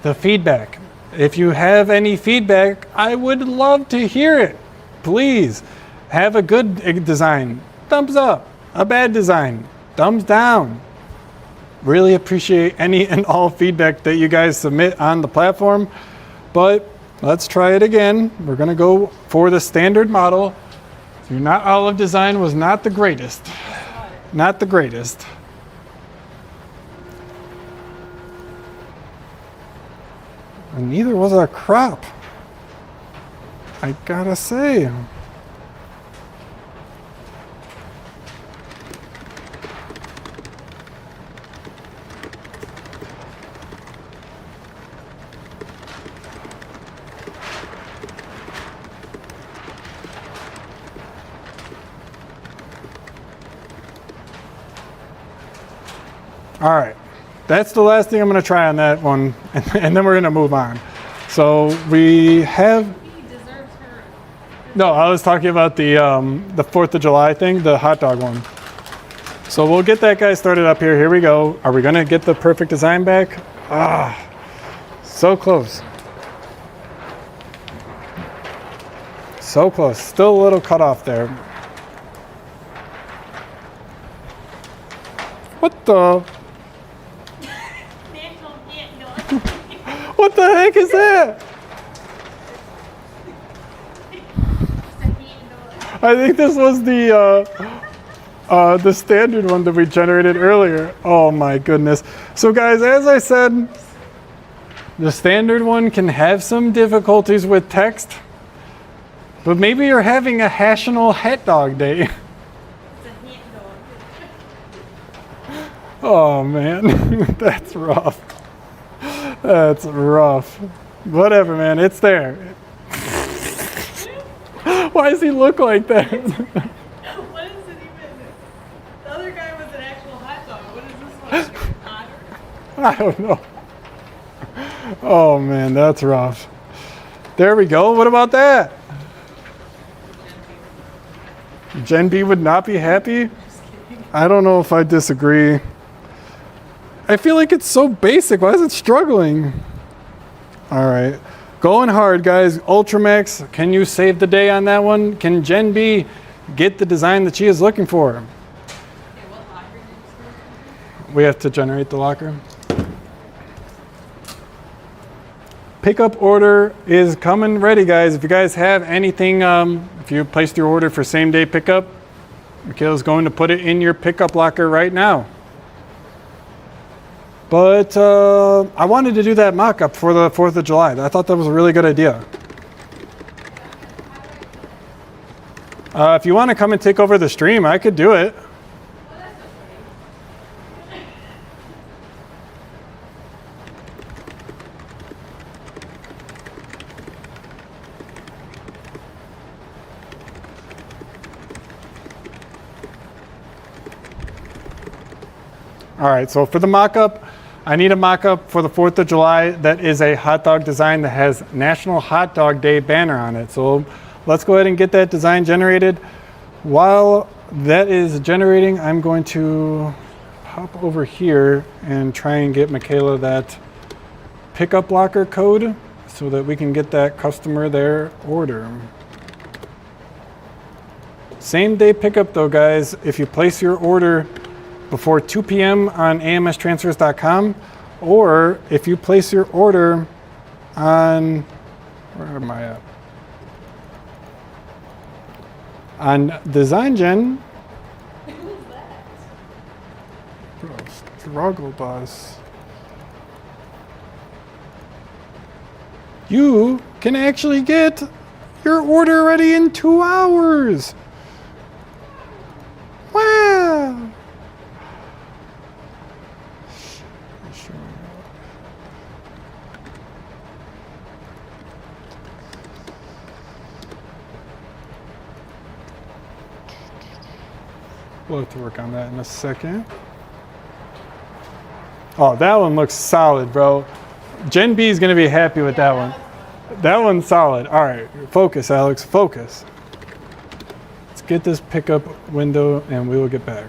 the feedback. If you have any feedback, I would love to hear it. Please. Have a good design, thumbs up. A bad design, thumbs down. Really appreciate any and all feedback that you guys submit on the platform. But let's try it again. We're gonna go for the standard model. Your not olive design was not the greatest. Not the greatest. And neither was our crop, I gotta say. All right, that's the last thing I'm gonna try on that one, and then we're gonna move on. So we have, He deserves her. no, I was talking about the 4th of July thing, the hot dog one. So we'll get that guy started up here. Here we go. Are we gonna get the perfect design back? Ah, so close. So close, still a little cut off there. What the? What the heck is that? I think this was the standard one that we generated earlier. Oh my goodness. So guys, as I said, the standard one can have some difficulties with text, but maybe you're having a National Hot Dog Day. Oh man, that's rough. That's rough. Whatever, man, it's there. Why does he look like that? What is it even? The other guy was an actual hot dog. What is this one? Otter? I don't know. Oh man, that's rough. There we go. What about that? Gen B would not be happy? I don't know if I disagree. I feel like it's so basic. Why is it struggling? All right. Going hard, guys. Ultramax, can you save the day on that one? Can Gen B get the design that she is looking for? Okay, what locker did you say? We have to generate the locker. Pickup order is coming ready, guys. If you guys have anything, if you placed your order for same day pickup, Michaela's going to put it in your pickup locker right now. But I wanted to do that mock-up for the 4th of July. I thought that was a really good idea. If you want to come and take over the stream, I could do it. All right, so for the mock-up, I need a mock-up for the 4th of July that is a hot dog design that has National Hot Dog Day banner on it. So let's go ahead and get that design generated. While that is generating, I'm going to hop over here and try and get Michaela that pickup locker code so that we can get that customer their order. Same day pickup though, guys. If you place your order before 2 p.m. on amstransfers.com, or if you place your order on, where am I at? On DesignGen. Who's that? Bro, struggle bus. You can actually get your order ready in 2 hours. Wow. We'll have to work on that in a second. Oh, that one looks solid, bro. Gen B is going to be happy with that one. That one's solid. All right, focus, Alex, focus. Let's get this pickup window and we will get back.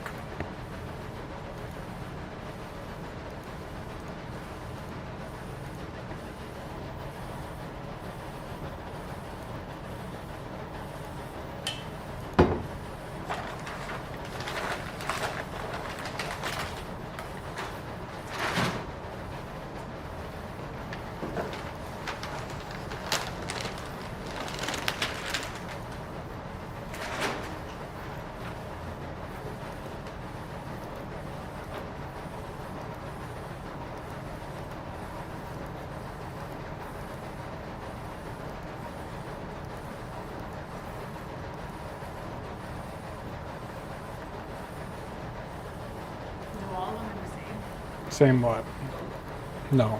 Do all of them are the same? Same what? No.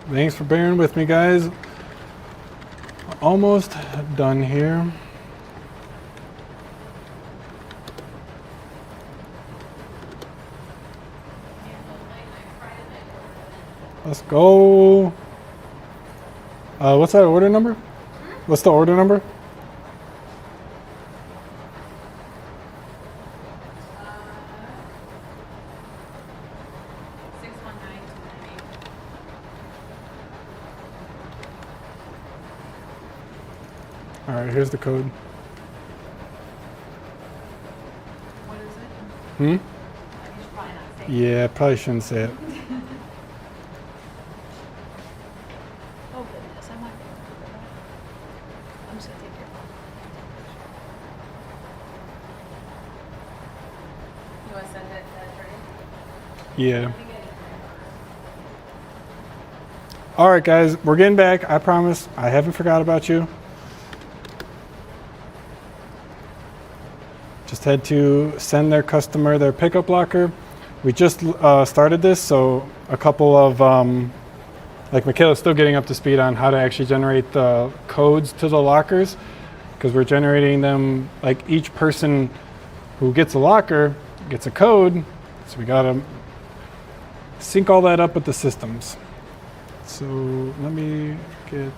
Thanks for bearing with me, guys. Almost done here. Let's go. What's that order number? What's the order number? 619298. All right, here's the code. What is it? Hmm? You should probably not say. Yeah, probably shouldn't say it. Oh goodness, I'm not gonna remember that. I'm just gonna take your phone. You wanna send it to Trey? Yeah. All right, guys, we're getting back. I promise. I haven't forgot about you. Just had to send their customer their pickup locker. We just started this, so a couple of, like Michaela's still getting up to speed on how to actually generate the codes to the lockers, because we're generating them, like each person who gets a locker gets a code, so we gotta sync all that up with the systems. So let me get,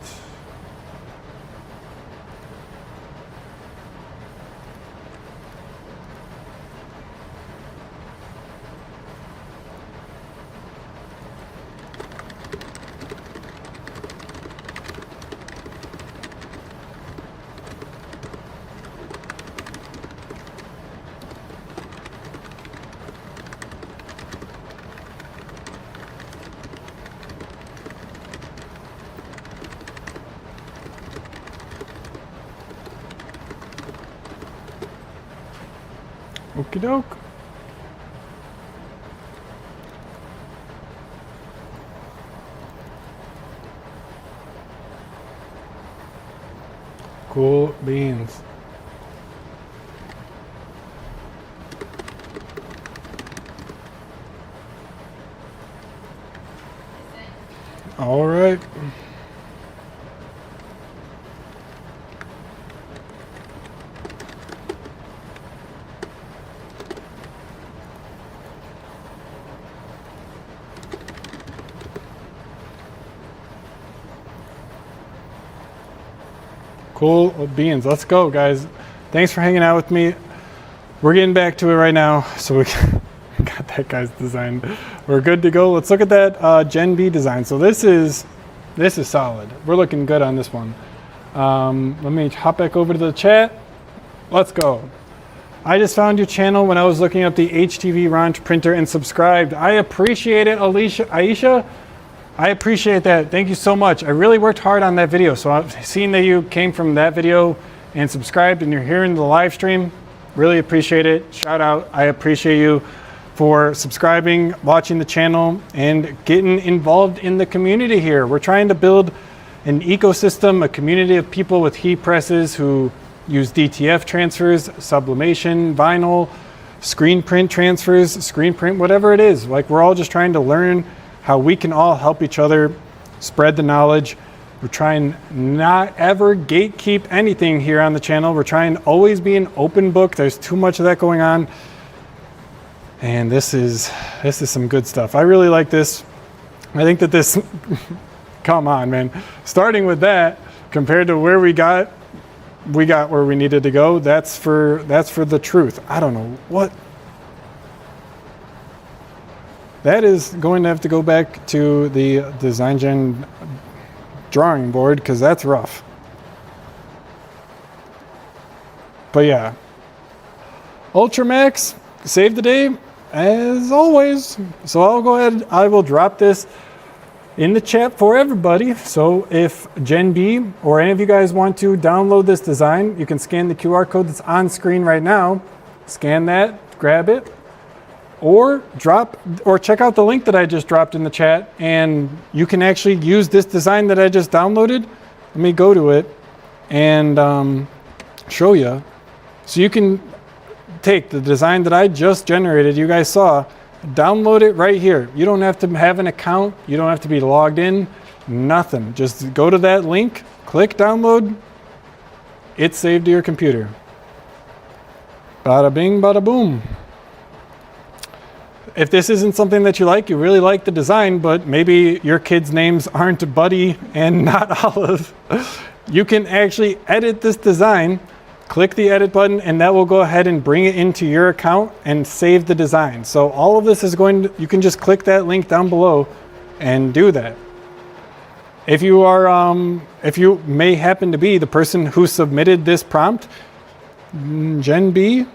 okie doke. Cool beans. All right. Cool beans. Let's go, guys. Thanks for hanging out with me. We're getting back to it right now. So we got that guy's design. We're good to go. Let's look at that Gen B design. So this is solid. We're looking good on this one. Let me hop back over to the chat. Let's go. I just found your channel when I was looking up the HTV Ranch printer and subscribed. I appreciate it, Aisha. I appreciate that. Thank you so much. I really worked hard on that video. So I've seen that you came from that video and subscribed and you're here in the live stream. Really appreciate it. Shout out. I appreciate you for subscribing, watching the channel, and getting involved in the community here. We're trying to build an ecosystem, a community of people with heat presses who use DTF transfers, sublimation, vinyl, screen print transfers, screen print, whatever it is. Like, we're all just trying to learn how we can all help each other spread the knowledge. We're trying not ever gatekeep anything here on the channel. We're trying to always be an open book. There's too much of that going on. And this is some good stuff. I really like this. I think that this, come on, man. Starting with that, compared to where we got where we needed to go. That's for the truth. I don't know what. That is going to have to go back to the DesignGen drawing board, because that's rough. But yeah, Ultramax saved the day as always. So I'll go ahead, I will drop this in the chat for everybody. So if Gen B or any of you guys want to download this design, you can scan the QR code that's on screen right now. Scan that, grab it, or check out the link that I just dropped in the chat, and you can actually use this design that I just downloaded. Let me go to it and show you. So you can take the design that I just generated, you guys saw, download it right here. You don't have to have an account. You don't have to be logged in, nothing. Just go to that link, click download. It's saved to your computer. Bada bing, bada boom. If this isn't something that you like, you really like the design, but maybe your kids' names aren't Buddy and not Olive, you can actually edit this design, click the edit button, and that will go ahead and bring it into your account and save the design. So all of this is you can just click that link down below and do that. If you are, if you may happen to be the person who submitted this prompt, Gen B,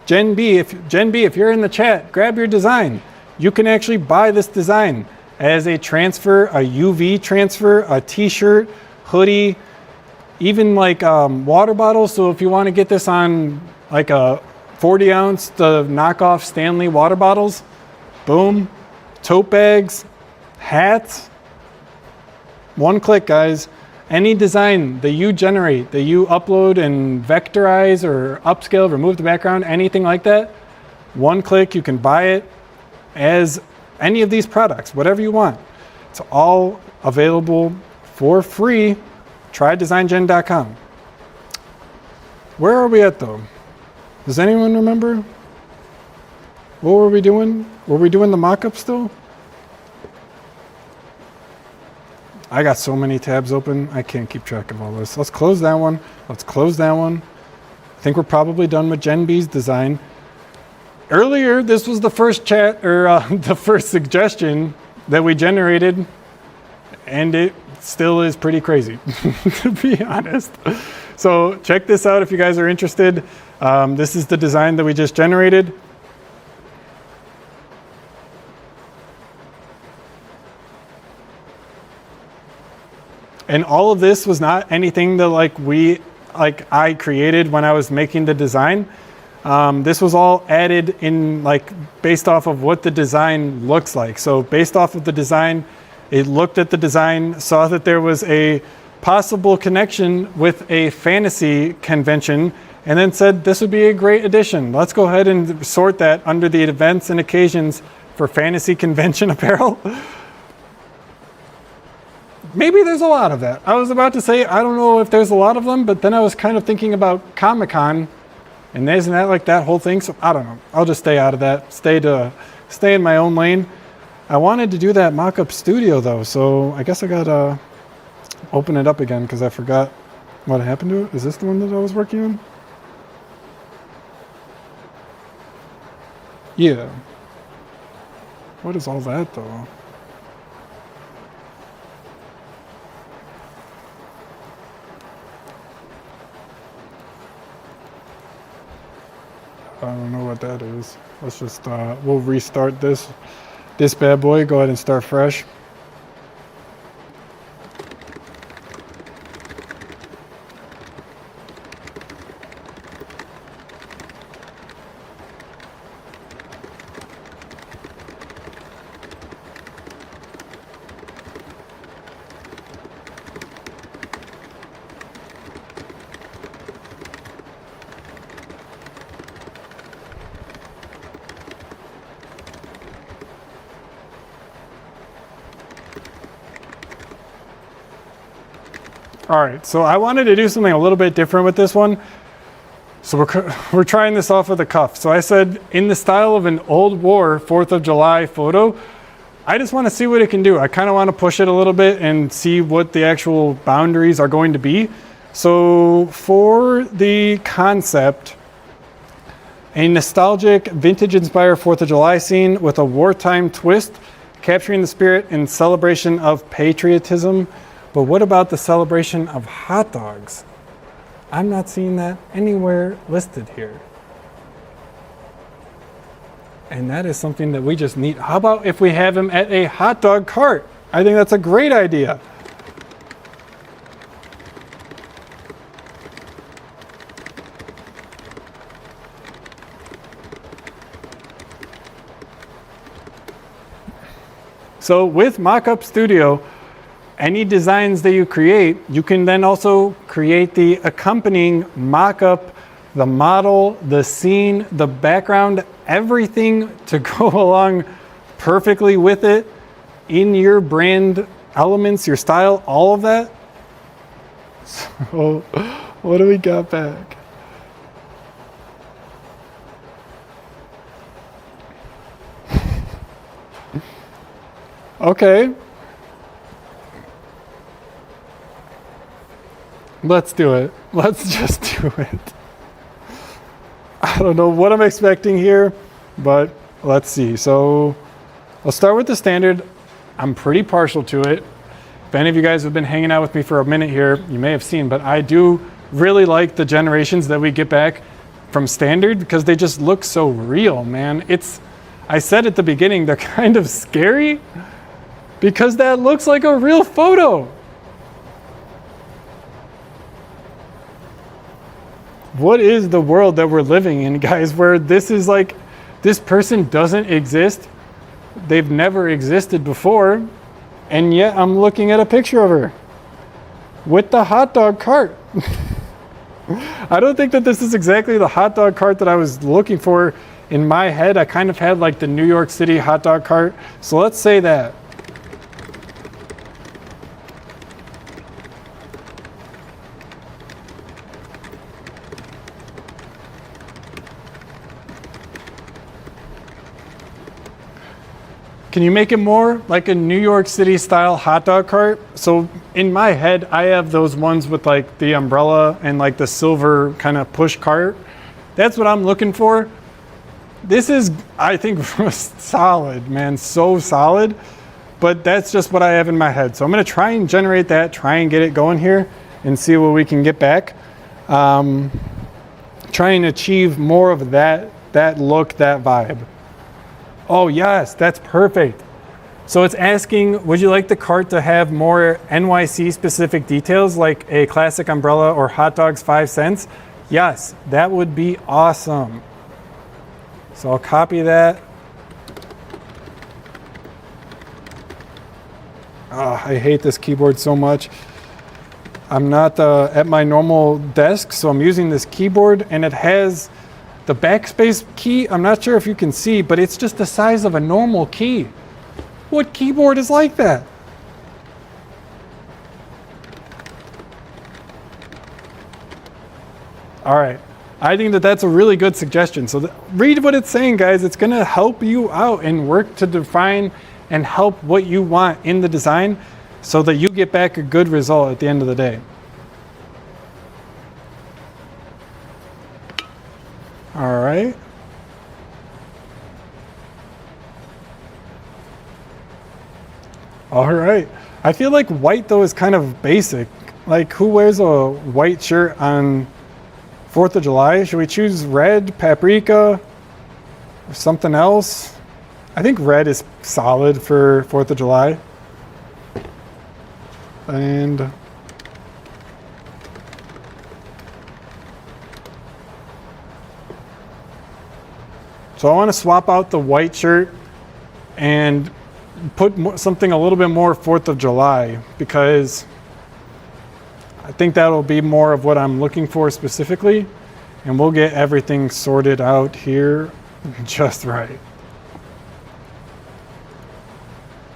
if you're in the chat, grab your design. You can actually buy this design as a transfer, a UV transfer, a t-shirt, hoodie, even like water bottles. So if you want to get this on like a 40 ounce, the knockoff Stanley water bottles, boom, tote bags, hats, one click, guys. Any design that you generate, that you upload and vectorize or upscale, remove the background, anything like that, one click, you can buy it as any of these products, whatever you want. It's all available for free. Try DesignGen.com. Where are we at though? Does anyone remember? What were we doing? Were we doing the mock-up still? I got so many tabs open, I can't keep track of all this. Let's close that one. Let's close that one. I think we're probably done with Gen B's design. Earlier, this was the first chat, or the first suggestion that we generated, and it still is pretty crazy, to be honest. So check this out if you guys are interested. This is the design that we just generated. And all of this was not anything that I created when I was making the design. This was all added in based off of what the design looks like. So based off of the design, it looked at the design, saw that there was a possible connection with a fantasy convention, and then said this would be a great addition. Let's go ahead and sort that under the events and occasions for fantasy convention apparel. Maybe there's a lot of that. I was about to say, I don't know if there's a lot of them, but then I was kind of thinking about Comic-Con, and isn't that like that whole thing? So I don't know. I'll just stay out of that. Stay in my own lane. I wanted to do that mock-up studio though, so I guess I gotta open it up again because I forgot what happened to it. Is this the one that I was working on? Yeah. What is all that though? I don't know what that is. Let's just, we'll restart this bad boy. Go ahead and start fresh. All right, so I wanted to do something a little bit different with this one. So we're trying this off with a cuff. So I said, in the style of an old war 4th of July photo, I just want to see what it can do. I kind of want to push it a little bit and see what the actual boundaries are going to be. So for the concept, a nostalgic, vintage-inspired 4th of July scene with a wartime twist, capturing the spirit and celebration of patriotism. But what about the celebration of hot dogs? I'm not seeing that anywhere listed here. And that is something that we just need. How about if we have him at a hot dog cart? I think that's a great idea. So with Mockup Studio, any designs that you create, you can then also create the accompanying mock-up, the model, the scene, the background, everything to go along perfectly with it in your brand elements, your style, all of that. So what do we got back? Okay. Let's do it. Let's just do it. I don't know what I'm expecting here, but let's see. So I'll start with the standard. I'm pretty partial to it. If any of you guys have been hanging out with me for a minute here, you may have seen, but I do really like the generations that we get back from standard because they just look so real, man. I said at the beginning, they're kind of scary because that looks like a real photo. What is the world that we're living in, guys, where this is like, this person doesn't exist, they've never existed before, and yet I'm looking at a picture of her. with the hot dog cart. I don't think that this is exactly the hot dog cart that I was looking for. In my head, I kind of had like the New York City hot dog cart. So let's say that. Can you make it more like a New York City style hot dog cart? So in my head, I have those ones with like the umbrella and like the silver kind of push cart. That's what I'm looking for. This is, I think, solid, man, so solid. But that's just what I have in my head. So I'm gonna try and generate that, try and get it going here and see what we can get back. Try and achieve more of that look, that vibe. Oh yes, that's perfect. So it's asking, would you like the cart to have more NYC specific details like a classic umbrella or hot dogs 5 cents? Yes, that would be awesome. So I'll copy that. Oh, I hate this keyboard so much. I'm not at my normal desk, so I'm using this keyboard and it has the backspace key. I'm not sure if you can see, but it's just the size of a normal key. What keyboard is like that? All right, I think that that's a really good suggestion. So read what it's saying, guys. It's gonna help you out and work to define and help what you want in the design so that you get back a good result at the end of the day. All right. All right. I feel like white though is kind of basic. Like who wears a white shirt on 4th of July? Should we choose red, paprika, or something else? I think red is solid for 4th of July. And so I want to swap out the white shirt and put something a little bit more 4th of July because I think that'll be more of what I'm looking for specifically, and we'll get everything sorted out here just right.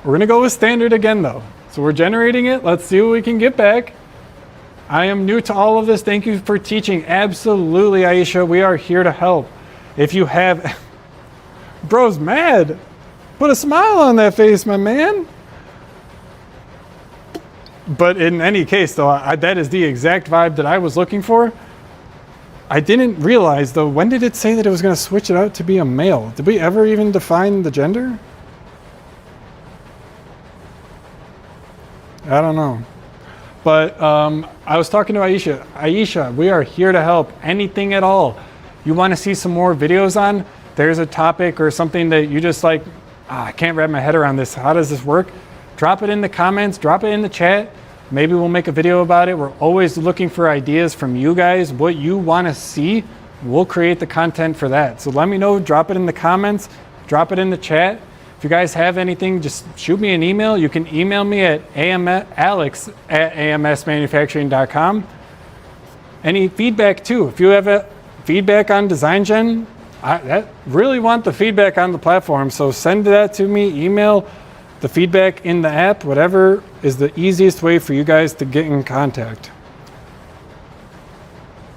We're gonna go with standard again though. So we're generating it. Let's see what we can get back. I am new to all of this. Thank you for teaching. Absolutely, Aisha. We are here to help. If you have, bro's mad. Put a smile on that face, my man. But in any case, though, that is the exact vibe that I was looking for. I didn't realize, though, when did it say that it was going to switch it out to be a male? Did we ever even define the gender? I don't know. But I was talking to Aisha. Aisha, we are here to help. Anything at all. You want to see some more videos on? There's a topic or something that you just like, I can't wrap my head around this. How does this work? Drop it in the comments, drop it in the chat. Maybe we'll make a video about it. We're always looking for ideas from you guys. What you want to see, we'll create the content for that. So let me know, drop it in the comments, drop it in the chat. If you guys have anything, just shoot me an email. You can email me at alex@amsmanufacturing.com. Any feedback too. If you have a feedback on DesignGen, I really want the feedback on the platform. So send that to me, email the feedback in the app, whatever is the easiest way for you guys to get in contact.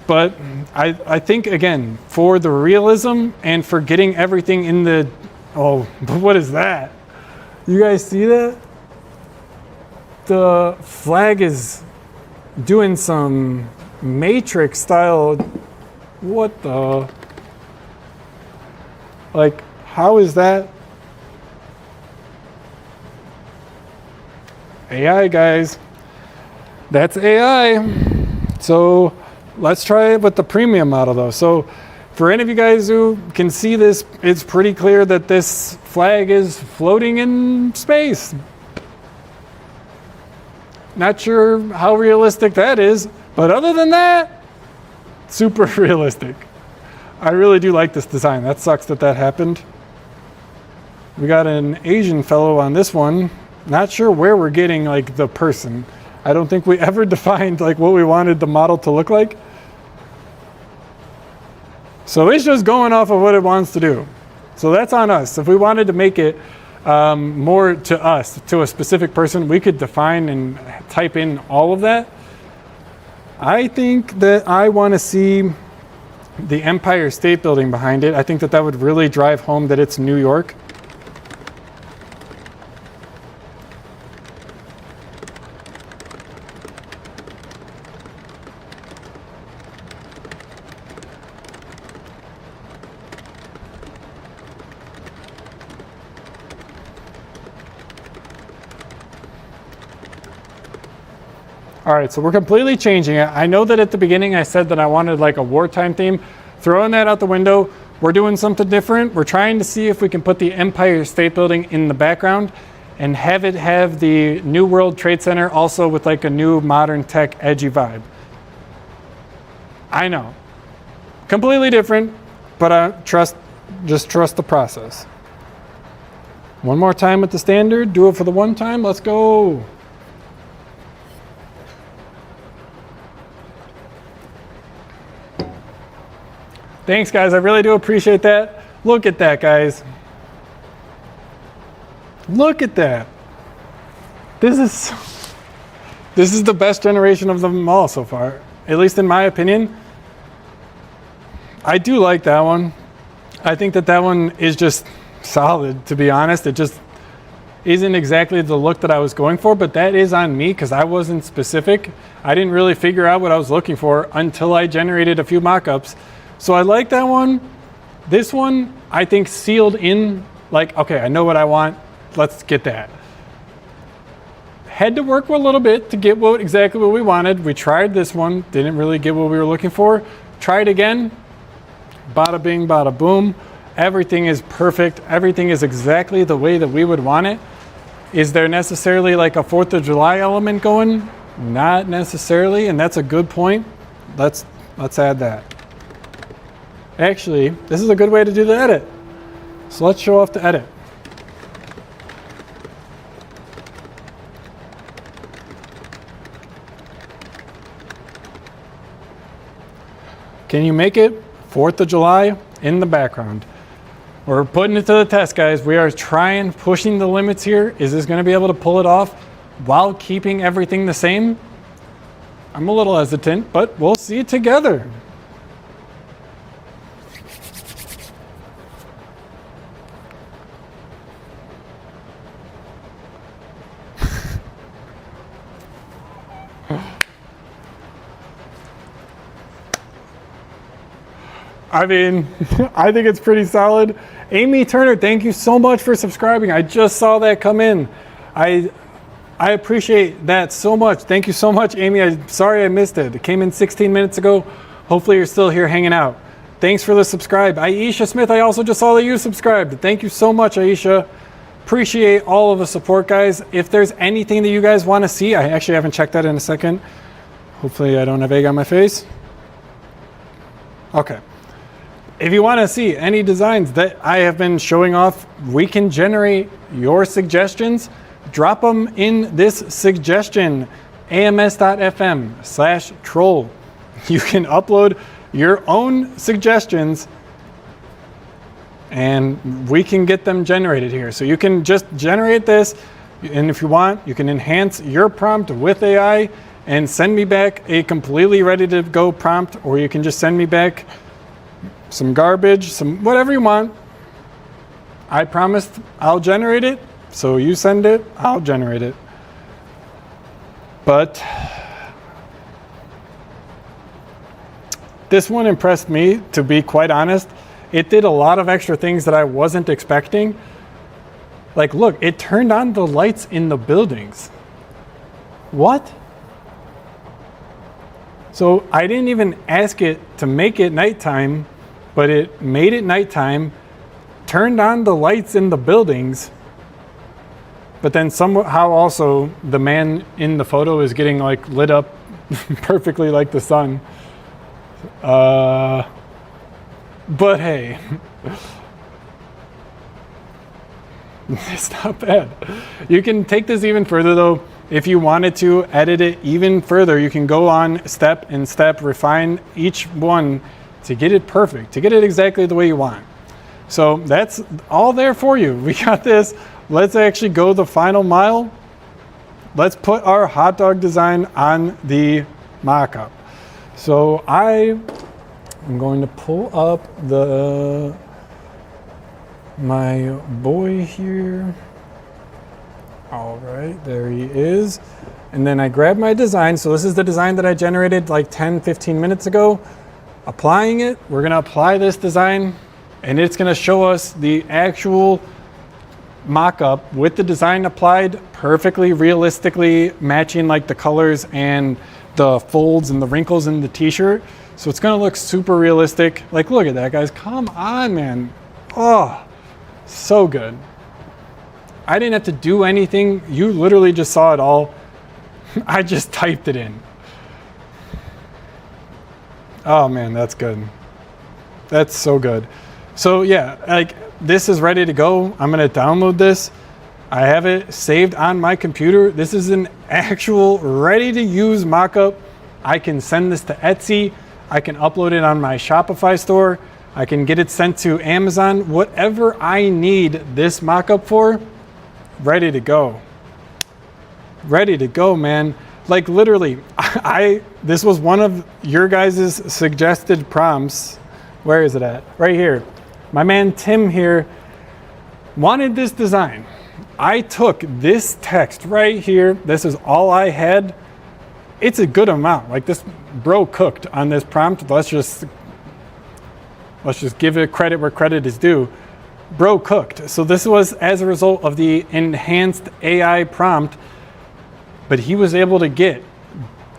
But I think, again, for the realism and for getting everything in the, oh, what is that? You guys see that? The flag is doing some Matrix style, what the, like, how is that? AI, guys. That's AI. So let's try it with the premium model though. So for any of you guys who can see this, it's pretty clear that this flag is floating in space. Not sure how realistic that is, but other than that, super realistic. I really do like this design. That sucks that that happened. We got an Asian fellow on this one. Not sure where we're getting like the person. I don't think we ever defined like what we wanted the model to look like. So it's just going off of what it wants to do. So that's on us. If we wanted to make it more to us, to a specific person, we could define and type in all of that. I think that I want to see the Empire State Building behind it. I think that that would really drive home that it's New York. All right, so we're completely changing it. I know that at the beginning I said that I wanted like a wartime theme. Throwing that out the window, we're doing something different. We're trying to see if we can put the Empire State Building in the background and have it have the New World Trade Center also with like a new modern tech edgy vibe. I know, completely different, but just trust the process. One more time with the standard, do it for the one time, let's go. Thanks, guys. I really do appreciate that. Look at that, guys. Look at that. This is the best generation of them all so far, at least in my opinion. I do like that one. I think that that one is just solid, to be honest. It just isn't exactly the look that I was going for, but that is on me because I wasn't specific. I didn't really figure out what I was looking for until I generated a few mock-ups. So I like that one. This one, I think sealed in, like, okay, I know what I want. Let's get that. Had to work a little bit to get exactly what we wanted. We tried this one, didn't really get what we were looking for. Tried again, bada bing, bada boom. Everything is perfect. Everything is exactly the way that we would want it. Is there necessarily like a 4th of July element going? Not necessarily, and that's a good point. Let's add that. Actually, this is a good way to do the edit. So let's show off the edit. Can you make it 4th of July in the background? We're putting it to the test, guys. We are pushing the limits here. Is this going to be able to pull it off while keeping everything the same? I'm a little hesitant, but we'll see together. I mean, I think it's pretty solid. Amy Turner, thank you so much for subscribing. I just saw that come in. I appreciate that so much. Thank you so much, Amy. I'm sorry I missed it. It came in 16 minutes ago. Hopefully you're still here hanging out. Thanks for the subscribe. Aisha Smith, I also just saw that you subscribed. Thank you so much, Aisha. Appreciate all of the support, guys. If there's anything that you guys want to see, I actually haven't checked that in a second. Hopefully I don't have egg on my face. Okay. If you want to see any designs that I have been showing off, we can generate your suggestions. Drop them in this suggestion, ams.fm/troll. You can upload your own suggestions and we can get them generated here. So you can just generate this, and if you want, you can enhance your prompt with AI and send me back a completely ready to go prompt, or you can just send me back some garbage, some whatever you want. I promised I'll generate it, so you send it, I'll generate it. But this one impressed me, to be quite honest. It did a lot of extra things that I wasn't expecting. Like, look, it turned on the lights in the buildings. What? So I didn't even ask it to make it nighttime, but it made it nighttime, turned on the lights in the buildings, but then somehow also the man in the photo is getting like lit up perfectly like the sun. But hey, it's not bad. You can take this even further though. If you wanted to edit it even further, you can go on step and step, refine each one to get it perfect, to get it exactly the way you want. So that's all there for you. We got this. Let's actually go the final mile. Let's put our hot dog design on the mock-up. So I am going to pull up my boy here. All right, there he is. And then I grab my design. So this is the design that I generated like 10, 15 minutes ago. Applying it, we're gonna apply this design and it's gonna show us the actual mock-up with the design applied perfectly, realistically matching like the colors and the folds and the wrinkles in the t-shirt. So it's gonna look super realistic. Like, look at that, guys. Come on, man. Oh, so good. I didn't have to do anything. You literally just saw it all. I just typed it in. Oh man, that's good. That's so good. So yeah, like this is ready to go. I'm gonna download this. I have it saved on my computer. This is an actual ready to use mock-up. I can send this to Etsy. I can upload it on my Shopify store. I can get it sent to Amazon. Whatever I need this mock-up for, ready to go. Ready to go, man. Like literally, this was one of your guys' suggested prompts. Where is it at? Right here. My man Tim here wanted this design. I took this text right here. This is all I had. It's a good amount. Like this bro cooked on this prompt. Let's just give it credit where credit is due. Bro cooked. So this was as a result of the enhanced AI prompt, but he was able to get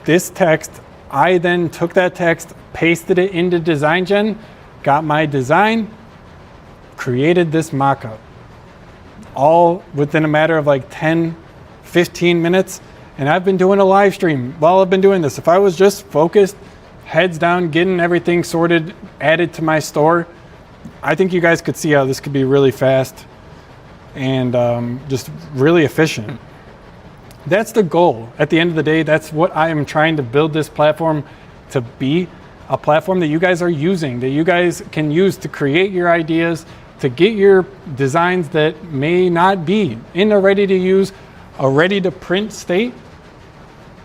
this text. I then took that text, pasted it into DesignGen, got my design, created this mock-up. All within a matter of like 10, 15 minutes. And I've been doing a live stream while I've been doing this. If I was just focused, heads down, getting everything sorted, added to my store, I think you guys could see how this could be really fast and just really efficient. That's the goal. At the end of the day, that's what I am trying to build this platform to be, a platform that you guys are using, that you guys can use to create your ideas, to get your designs that may not be in a ready-to-use, a ready-to-print state.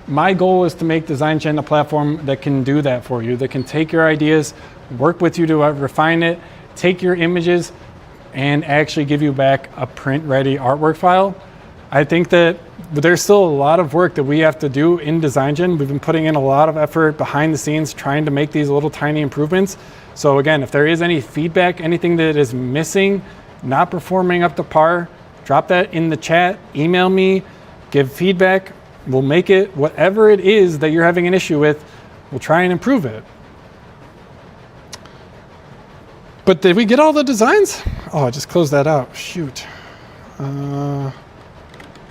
My goal is to make DesignGen a platform that can do that for you, that can take your ideas, work with you to refine it, take your images, and actually give you back a print-ready artwork file. I think that there's still a lot of work that we have to do in DesignGen. We've been putting in a lot of effort behind the scenes trying to make these little tiny improvements. So again, if there is any feedback, anything that is missing, not performing up to par, drop that in the chat, email me, give feedback. We'll make it, whatever it is that you're having an issue with, we'll try and improve it. But did we get all the designs? Oh, I just closed that out. Shoot.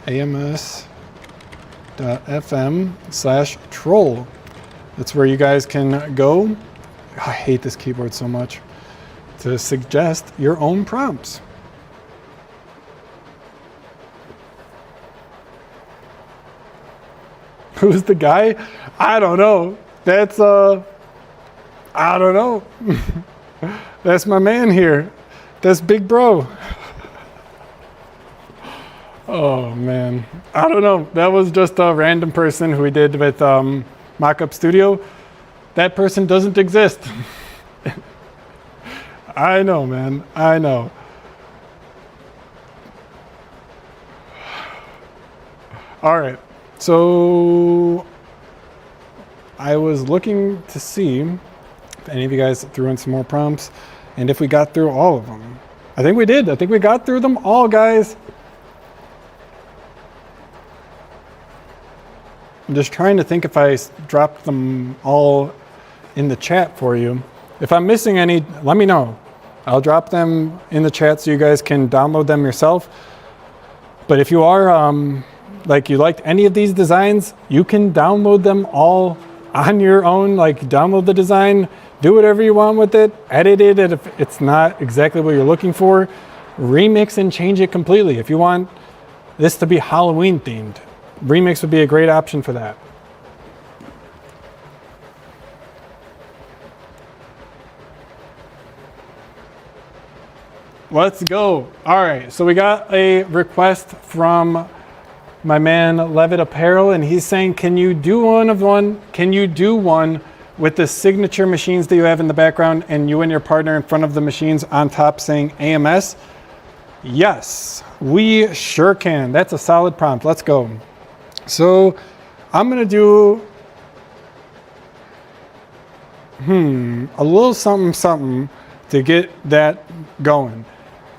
ams.fm/troll. That's where you guys can go. I hate this keyboard so much. To suggest your own prompts. Who's the guy? I don't know. That's I don't know. That's my man here. That's Big Bro. Oh man, I don't know. That was just a random person who we did with Mockup Studio. That person doesn't exist. I know, man. I know. All right. So I was looking to see if any of you guys threw in some more prompts and if we got through all of them. I think we did. I think we got through them all, guys. I'm just trying to think if I dropped them all in the chat for you. If I'm missing any, let me know. I'll drop them in the chat so you guys can download them yourself. But if you are, like you liked any of these designs, you can download them all on your own. Like download the design, do whatever you want with it, edit it if it's not exactly what you're looking for, remix and change it completely. If you want this to be Halloween themed, Remix would be a great option for that. Let's go. All right, so we got a request from my man Levitt Apparel, and he's saying, can you do one with the signature machines that you have in the background and you and your partner in front of the machines on top saying AMS? Yes, we sure can. That's a solid prompt. Let's go. So I'm gonna do a little something to get that going.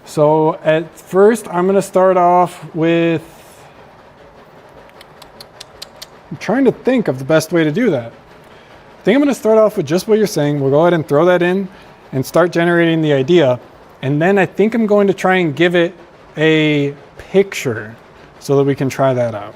So at first I'm gonna start off with, I'm trying to think of the best way to do that. I think I'm gonna start off with just what you're saying. We'll go ahead and throw that in and start generating the idea. And then I think I'm going to try and give it a picture so that we can try that out.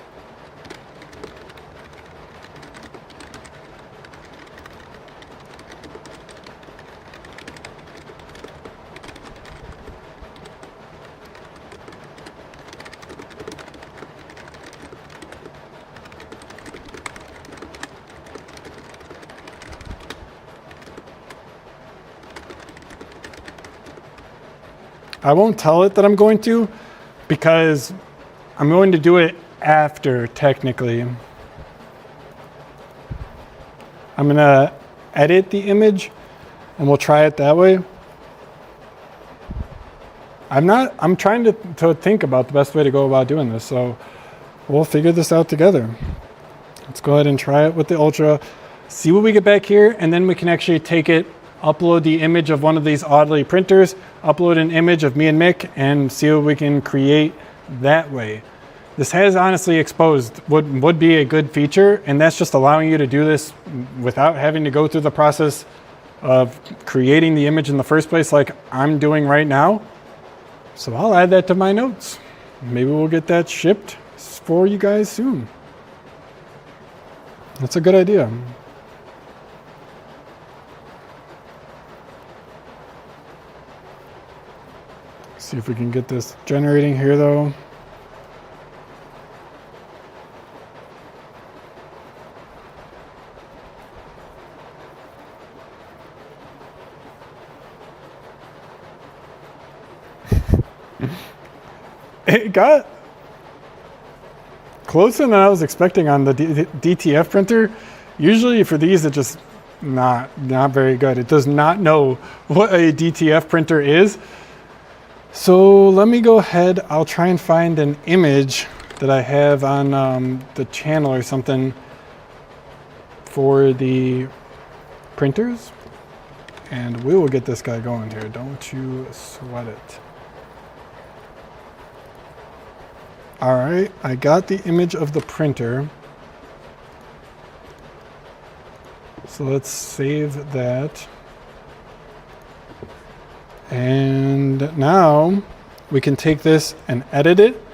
I won't tell it that I'm going to, because I'm going to do it after, technically. I'm gonna edit the image and we'll try it that way. I'm trying to think about the best way to go about doing this, so we'll figure this out together. Let's go ahead and try it with the Ultra, see what we get back here, and then we can actually take it, upload the image of one of these Audley printers, upload an image of me and Mick, and see what we can create that way. This has honestly exposed would be a good feature, and that's just allowing you to do this without having to go through the process of creating the image in the first place like I'm doing right now. So I'll add that to my notes. Maybe we'll get that shipped for you guys soon. That's a good idea. See if we can get this generating here though. It got closer than I was expecting on the DTF printer. Usually for these, it just not very good. It does not know what a DTF printer is. So let me go ahead. I'll try and find an image that I have on the channel or something for the printers, and we will get this guy going here. Don't you sweat it. All right, I got the image of the printer. So let's save that. And now we can take this and edit it.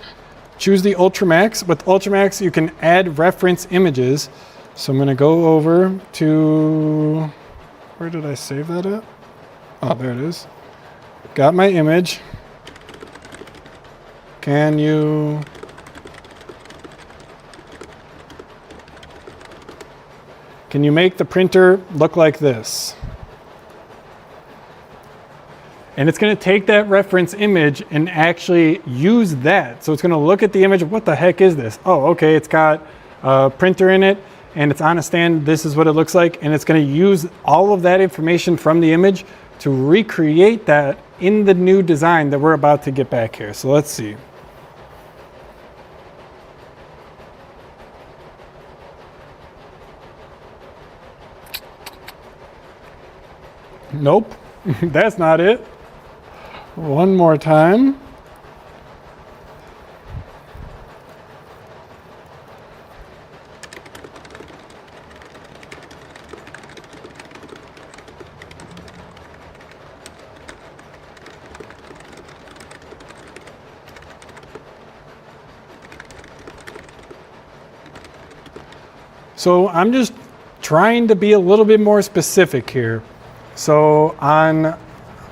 Choose the Ultramax. With Ultramax, you can add reference images. So I'm going to go over to, where did I save that at? Oh, there it is. Got my image. Can you make the printer look like this? And it's going to take that reference image and actually use that. So it's going to look at the image of, what the heck is this? Oh, okay, it's got a printer in it and it's on a stand. This is what it looks like. And it's going to use all of that information from the image to recreate that in the new design that we're about to get back here. So let's see. Nope, that's not it. One more time. So I'm just trying to be a little bit more specific here. So on,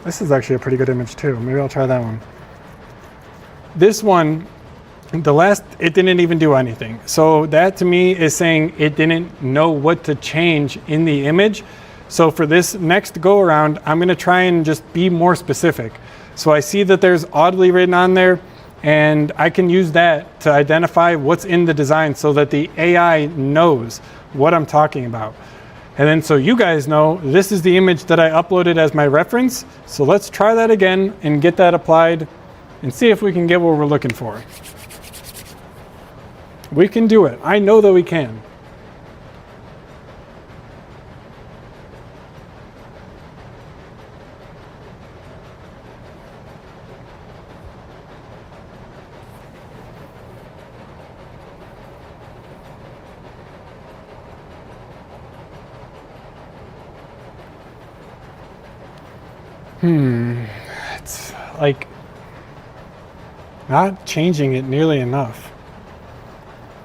this is actually a pretty good image too. Maybe I'll try that one. This one The last, it didn't even do anything. So that to me is saying it didn't know what to change in the image. So for this next go around, I'm gonna try and just be more specific. So I see that there's oddly written on there, and I can use that to identify what's in the design so that the AI knows what I'm talking about. And then so you guys know, this is the image that I uploaded as my reference. So let's try that again and get that applied and see if we can get what we're looking for. We can do it. I know that we can. It's like not changing it nearly enough.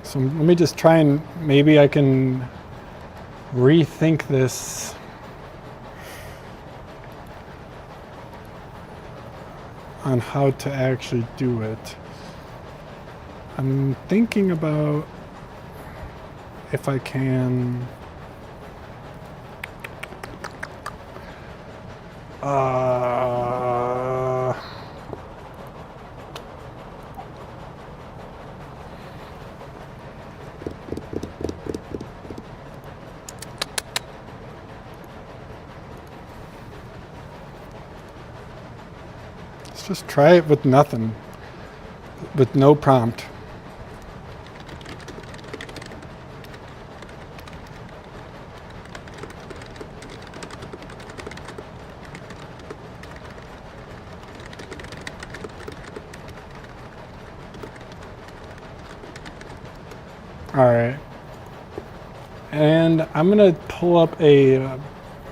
So let me just try and maybe I can rethink this. On how to actually do it. I'm thinking about if I can let's just try it with nothing, with no prompt. All right, and I'm gonna pull up a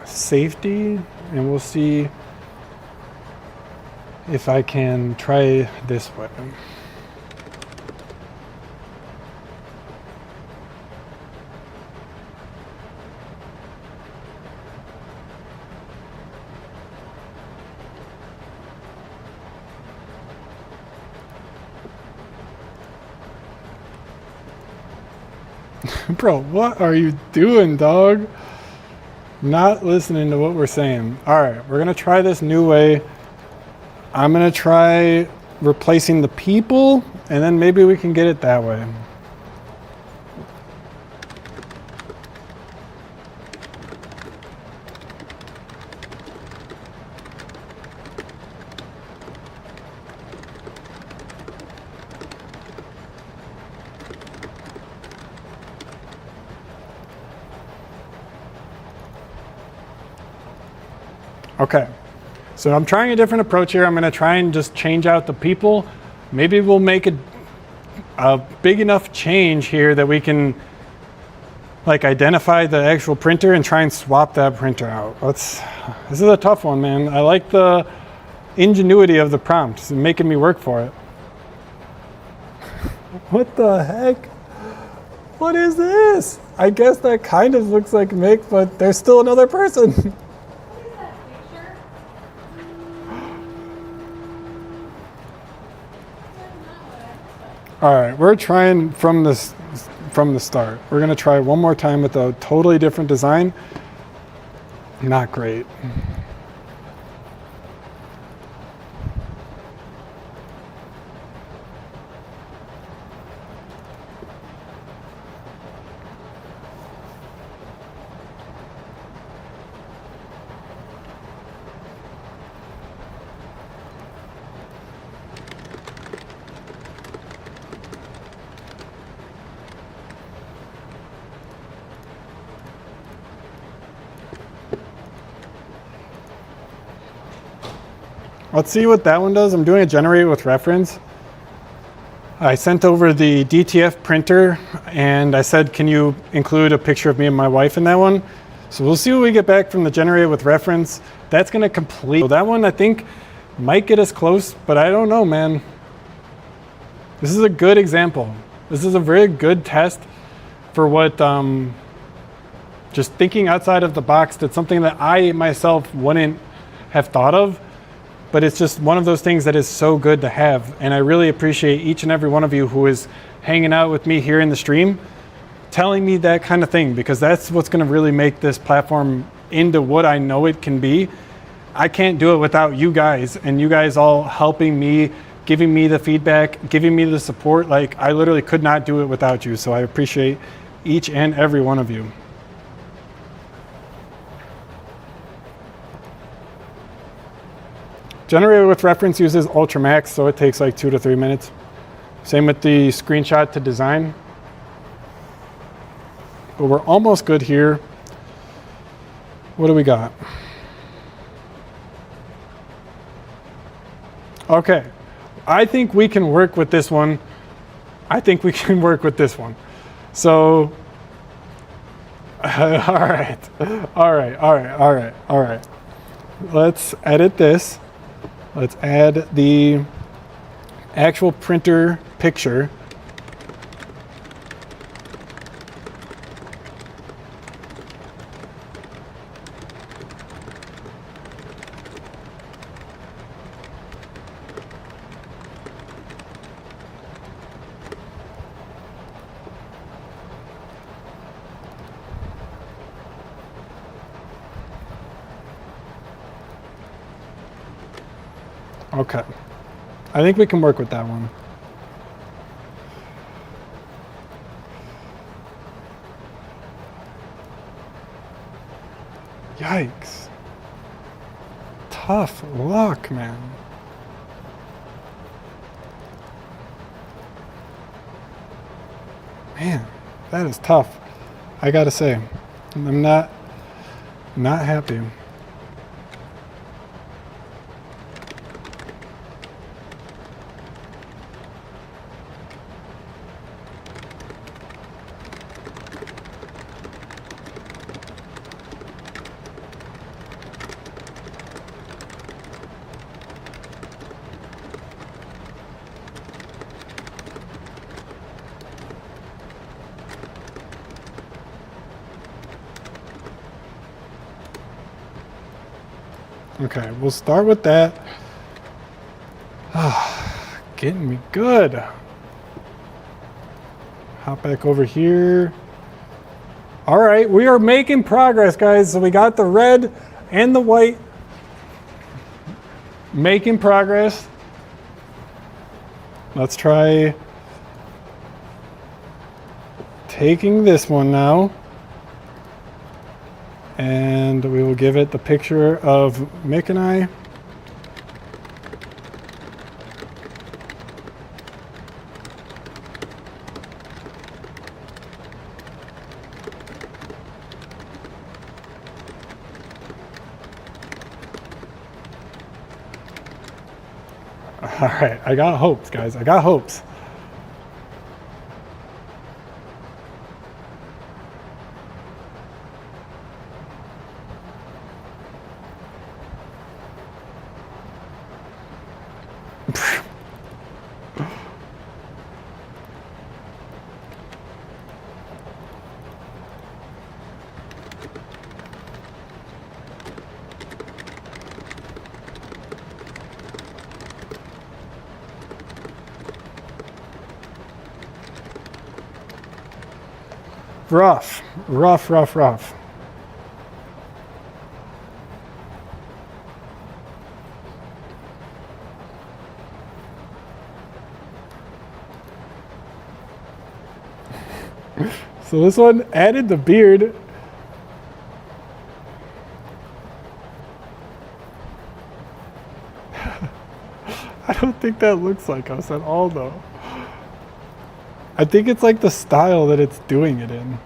safety and we'll see if I can try this way. Bro, what are you doing, dog? Not listening to what we're saying. All right, we're gonna try this new way. I'm gonna try replacing the people, and then maybe we can get it that way. Okay, so I'm trying a different approach here. I'm gonna try and just change out the people. Maybe we'll make a big enough change here that we can like identify the actual printer and try and swap that printer out. This is a tough one, man. I like the ingenuity of the prompt. It's making me work for it. What the heck? What is this? I guess that kind of looks like Mick, but there's still another person. All right, we're trying from the start. We're gonna try one more time with a totally different design. Not great. Let's see what that one does. I'm doing a generate with reference. I sent over the DTF printer and I said, can you include a picture of me and my wife in that one? So we'll see what we get back from the generate with reference. That's gonna complete. So that one I think might get us close, but I don't know, man. This is a good example. This is a very good test for what, just thinking outside of the box. That's something that I myself wouldn't have thought of. but it's just one of those things that is so good to have. And I really appreciate each and every one of you who is hanging out with me here in the stream, telling me that kind of thing, because that's what's going to really make this platform into what I know it can be. I can't do it without you guys, and you guys all helping me, giving me the feedback, giving me the support. Like, I literally could not do it without you. So I appreciate each and every one of you. Generated with reference uses Ultramax, so it takes like 2 to 3 minutes. Same with the screenshot to design. But we're almost good here. What do we got? Okay, I think we can work with this one. I think we can work with this one. So, all right. Let's edit this. Let's add the actual printer picture. Okay, I think we can work with that one. Yikes. Tough luck, man. Man, that is tough. I gotta say, I'm not happy. Okay, we'll start with that. Getting me good. Hop back over here. All right, we are making progress, guys. So we got the red and the white. Making progress. Let's try taking this one now. And we will give it the picture of Mick and I. All right, I got hopes, guys. I got hopes. Rough. So this one added the beard. I don't think that looks like us at all, though. I think it's like the style that it's doing it in.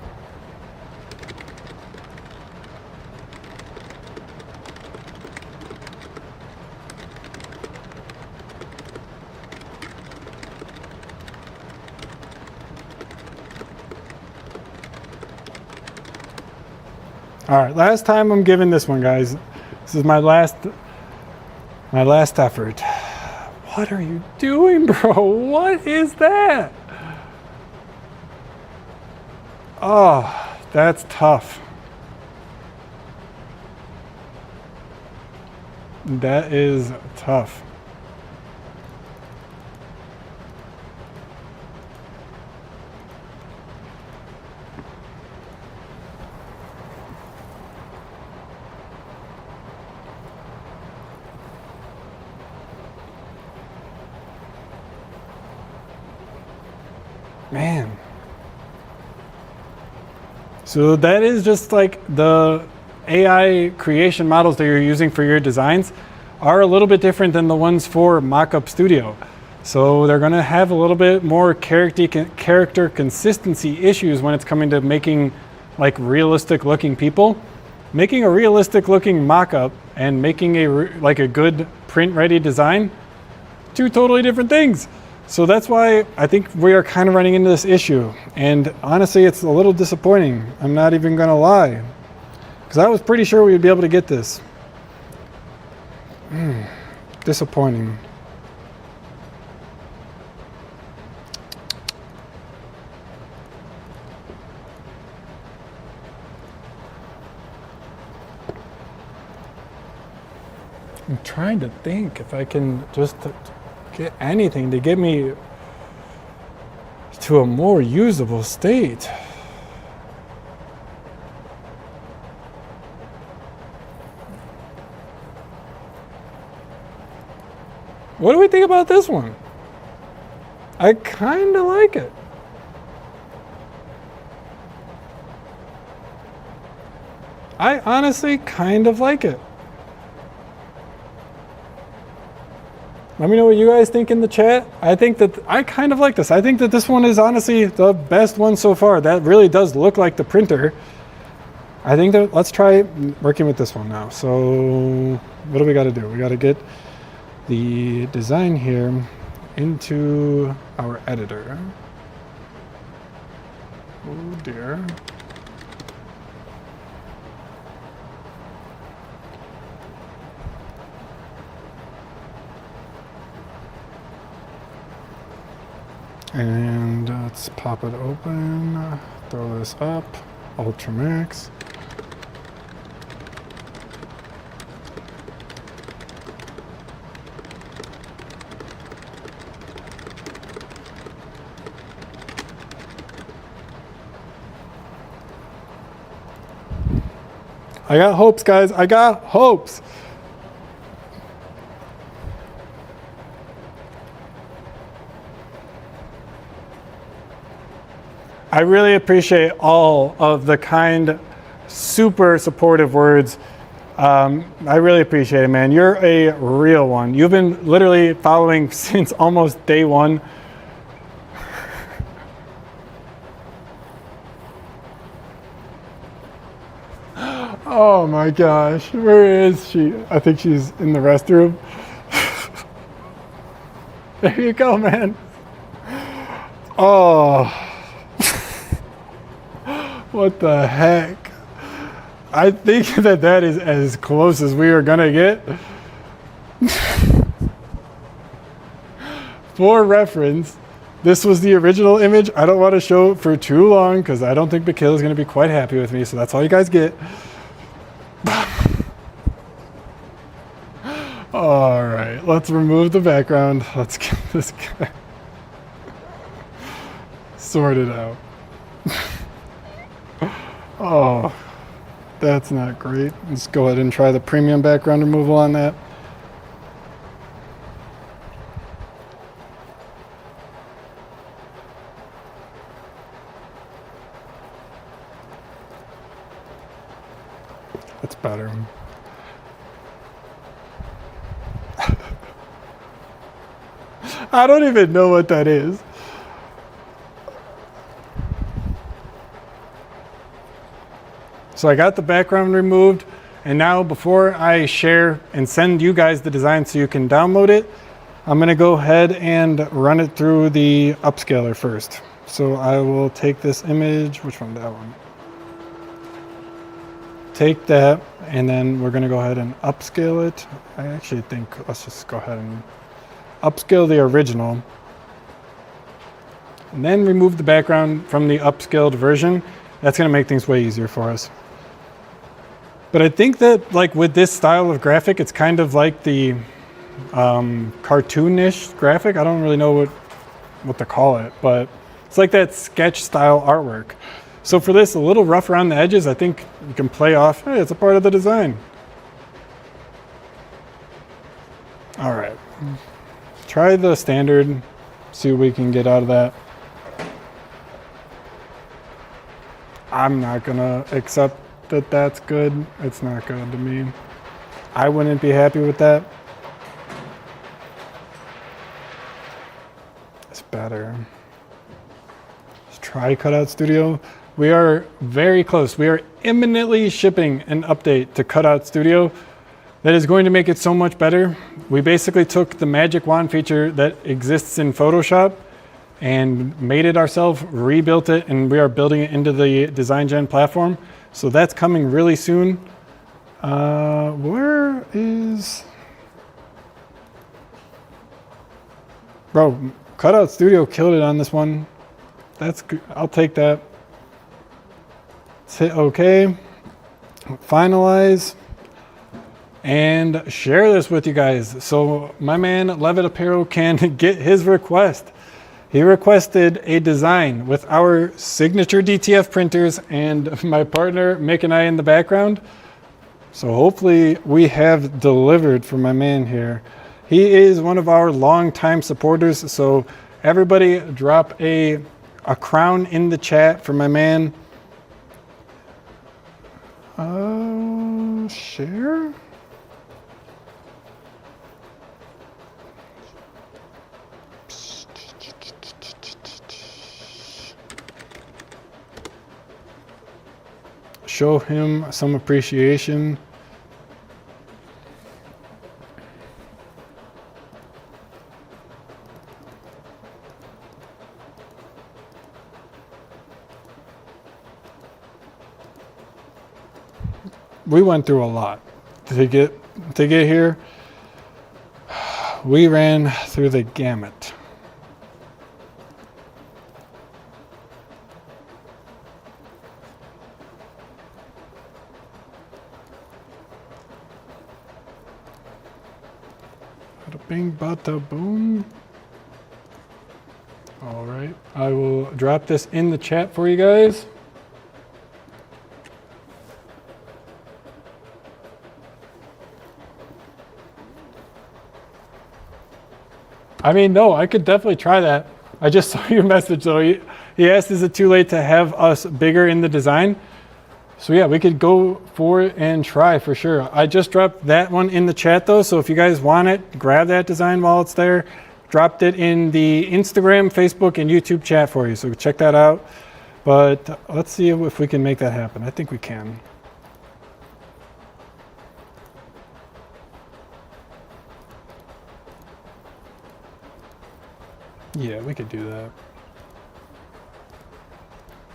All right, last time I'm giving this one, guys. This is my last effort. What are you doing, bro? What is that? Oh, that's tough. That is tough. Man. So that is just like the AI creation models that you're using for your designs are a little bit different than the ones for Mockup Studio. So they're going to have a little bit more character consistency issues when it's coming to making like realistic looking people. Making a realistic looking mockup and making a good print ready design, two totally different things. So that's why I think we are kind of running into this issue. And honestly, it's a little disappointing. I'm not even going to lie. Because I was pretty sure we would be able to get this. Disappointing. I'm trying to think if I can just get anything to get me to a more usable state. What do we think about this one? I kind of like it. I honestly kind of like it. Let me know what you guys think in the chat. I think that I kind of like this. I think that this one is honestly the best one so far. That really does look like the printer. I think that let's try working with this one now. So what do we got to do? We got to get the design here into our editor. Oh dear. And let's pop it open, throw this up, Ultramax. I got hopes, guys. I got hopes. I really appreciate all of the kind, super supportive words. I really appreciate it, man. You're a real one. You've been literally following since almost day one. Oh my gosh, where is she? I think she's in the restroom. There you go, man. Oh. What the heck? I think that is as close as we are gonna get. For reference, this was the original image. I don't want to show it for too long because I don't think Mikhail is gonna be quite happy with me, so that's all you guys get. All right, let's remove the background. Let's get this guy sorted out. Oh, that's not great. Let's go ahead and try the premium background removal on that. That's better. I don't even know what that is. So I got the background removed, and now before I share and send you guys the design so you can download it, I'm gonna go ahead and run it through the upscaler first. So I will take this image, which one, that one? Take that, and then we're gonna go ahead and upscale it. I actually think, let's just go ahead and upscale the original. And then remove the background from the upscaled version. That's gonna make things way easier for us. But I think that like with this style of graphic, it's kind of like the cartoonish graphic. I don't really know what to call it, but it's like that sketch style artwork. So for this, a little rough around the edges, I think you can play off, hey, it's a part of the design. All right, try the standard, see what we can get out of that. I'm not gonna accept that that's good. It's not good to me. I wouldn't be happy with that. It's better. Let's try Cutout Studio. We are very close. We are imminently shipping an update to Cutout Studio that is going to make it so much better. We basically took the magic wand feature that exists in Photoshop and made it ourselves, rebuilt it, and we are building it into the DesignGen platform. So that's coming really soon. Where is... Bro, Cutout Studio killed it on this one. That's good. I'll take that. Let's hit OK. Finalize. And share this with you guys. So my man, Levitt Apparel, can get his request. He requested a design with our signature DTF printers and my partner, Mick, and I in the background. So hopefully we have delivered for my man here. He is one of our longtime supporters. So everybody drop a crown in the chat for my man. Share? Show him some appreciation. We went through a lot to get here. We ran through the gamut. Bada bing, bada boom. All right, I will drop this in the chat for you guys. I mean, no, I could definitely try that. I just saw your message though. He asked, is it too late to have us bigger in the design? So yeah, we could go for it and try for sure. I just dropped that one in the chat though. So if you guys want it, grab that design while it's there. Dropped it in the Instagram, Facebook, and YouTube chat for you. So check that out. But let's see if we can make that happen. I think we can. Yeah, we could do that.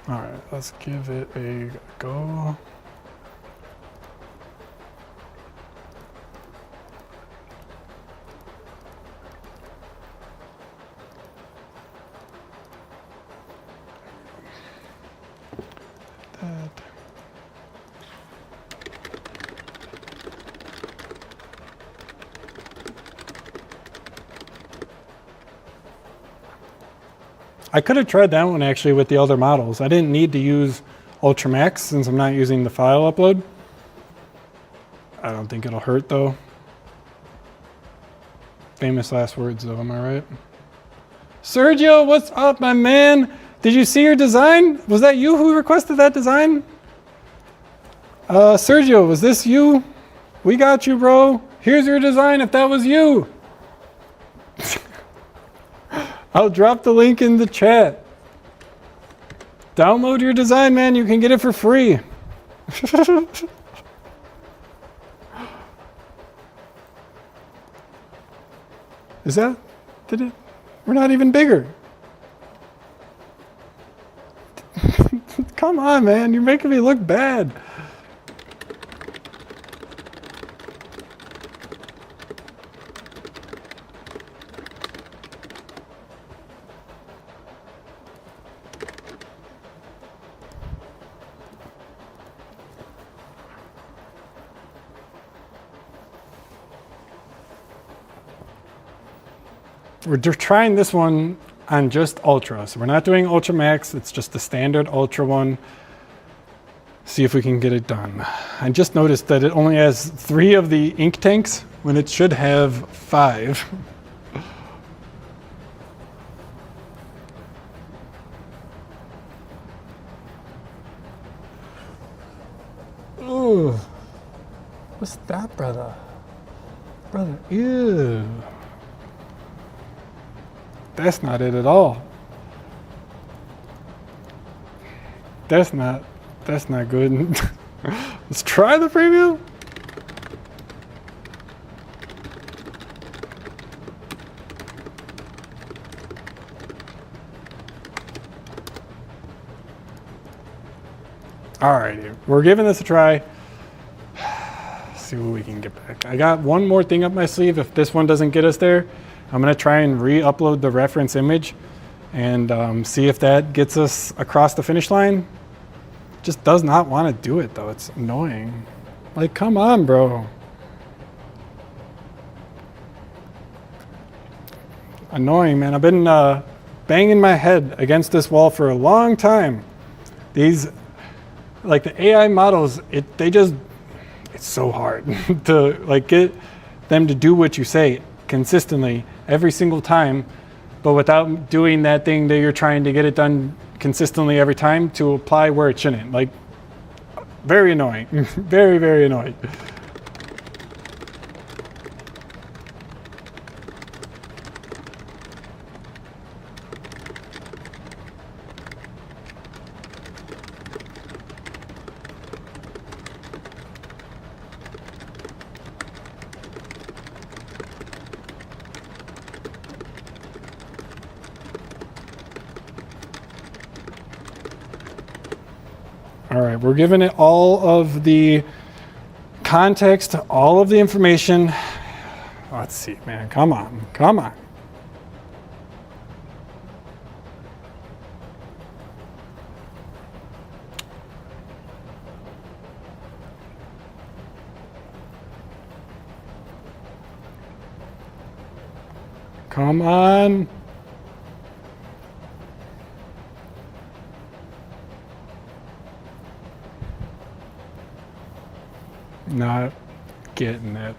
All right, let's give it a go. That. I could have tried that one actually with the other models. I didn't need to use Ultramax since I'm not using the file upload. I don't think it'll hurt though. Famous last words though, am I right? Sergio, what's up, my man? Did you see your design? Was that you who requested that design? Sergio, was this you? We got you, bro. Here's your design if that was you. I'll drop the link in the chat. Download your design, man. You can get it for free. Is that, did it? We're not even bigger. Come on, man. You're making me look bad. we're trying this one on just Ultra. So we're not doing Ultra Max. It's just the standard Ultra one. See if we can get it done. I just noticed that it only has 3 of the ink tanks when it should have 5. Ooh, what's that, brother? Brother, ew. That's not it at all. That's not good. Let's try the preview. Alrighty, we're giving this a try. See what we can get back. I got one more thing up my sleeve. If this one doesn't get us there, I'm gonna try and re-upload the reference image and see if that gets us across the finish line. Just does not want to do it though. It's annoying. Like, come on, bro. Annoying, man. I've been banging my head against this wall for a long time. These, like the AI models, it's so hard to like get them to do what you say consistently every single time, but without doing that thing that you're trying to get it done consistently every time to apply where it shouldn't. Like, very annoying. Very, very annoying. All right, we're giving it all of the context, all of the information. Let's see, man, come on, come on. Come on. Not getting it.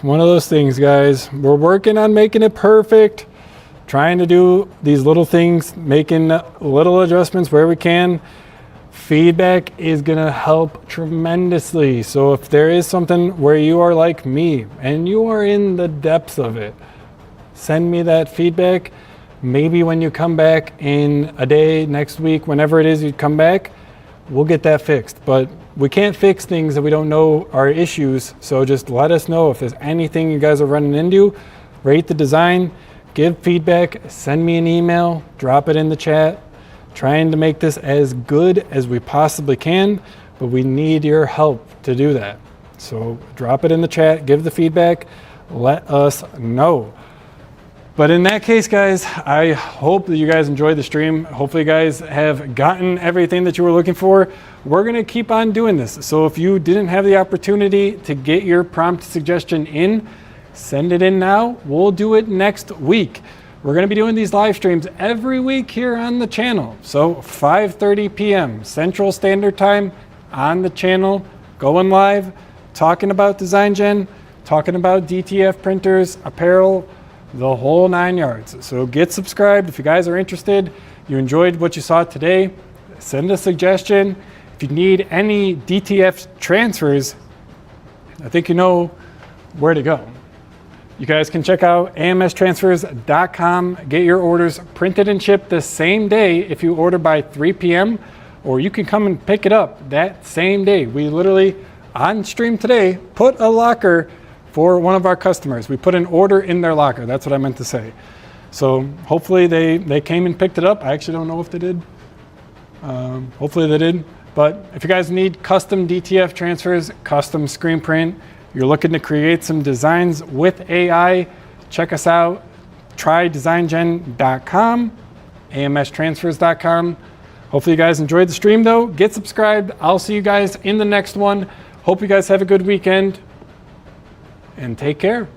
One of those things, guys. We're working on making it perfect, trying to do these little things, making little adjustments where we can. Feedback is gonna help tremendously. So if there is something where you are like me and you are in the depths of it, send me that feedback. Maybe when you come back in a day, next week, whenever it is you come back, we'll get that fixed. But we can't fix things that we don't know are issues. So just let us know if there's anything you guys are running into. Rate the design, give feedback, send me an email, drop it in the chat. Trying to make this as good as we possibly can, but we need your help to do that. So drop it in the chat, give the feedback, let us know. But in that case, guys, I hope that you guys enjoyed the stream. Hopefully you guys have gotten everything that you were looking for. We're gonna keep on doing this. So if you didn't have the opportunity to get your prompt suggestion in, send it in now. We'll do it next week. We're gonna be doing these live streams every week here on the channel. So 5:30 p.m. Central Standard Time on the channel, going live, talking about DesignGen, talking about DTF printers, apparel, the whole 9 yards. So get subscribed if you guys are interested. You enjoyed what you saw today, send a suggestion. If you need any DTF transfers, I think you know where to go. You guys can check out amstransfers.com, get your orders printed and shipped the same day if you order by 3 p.m. or you can come and pick it up that same day. We literally, on stream today, put a locker for one of our customers. We put an order in their locker. That's what I meant to say. So hopefully they came and picked it up. I actually don't know if they did. Hopefully they did. But if you guys need custom DTF transfers, custom screen print, you're looking to create some designs with AI, check us out. Try DesignGen.com, amstransfers.com. Hopefully you guys enjoyed the stream though. Get subscribed. I'll see you guys in the next one. Hope you guys have a good weekend and take care.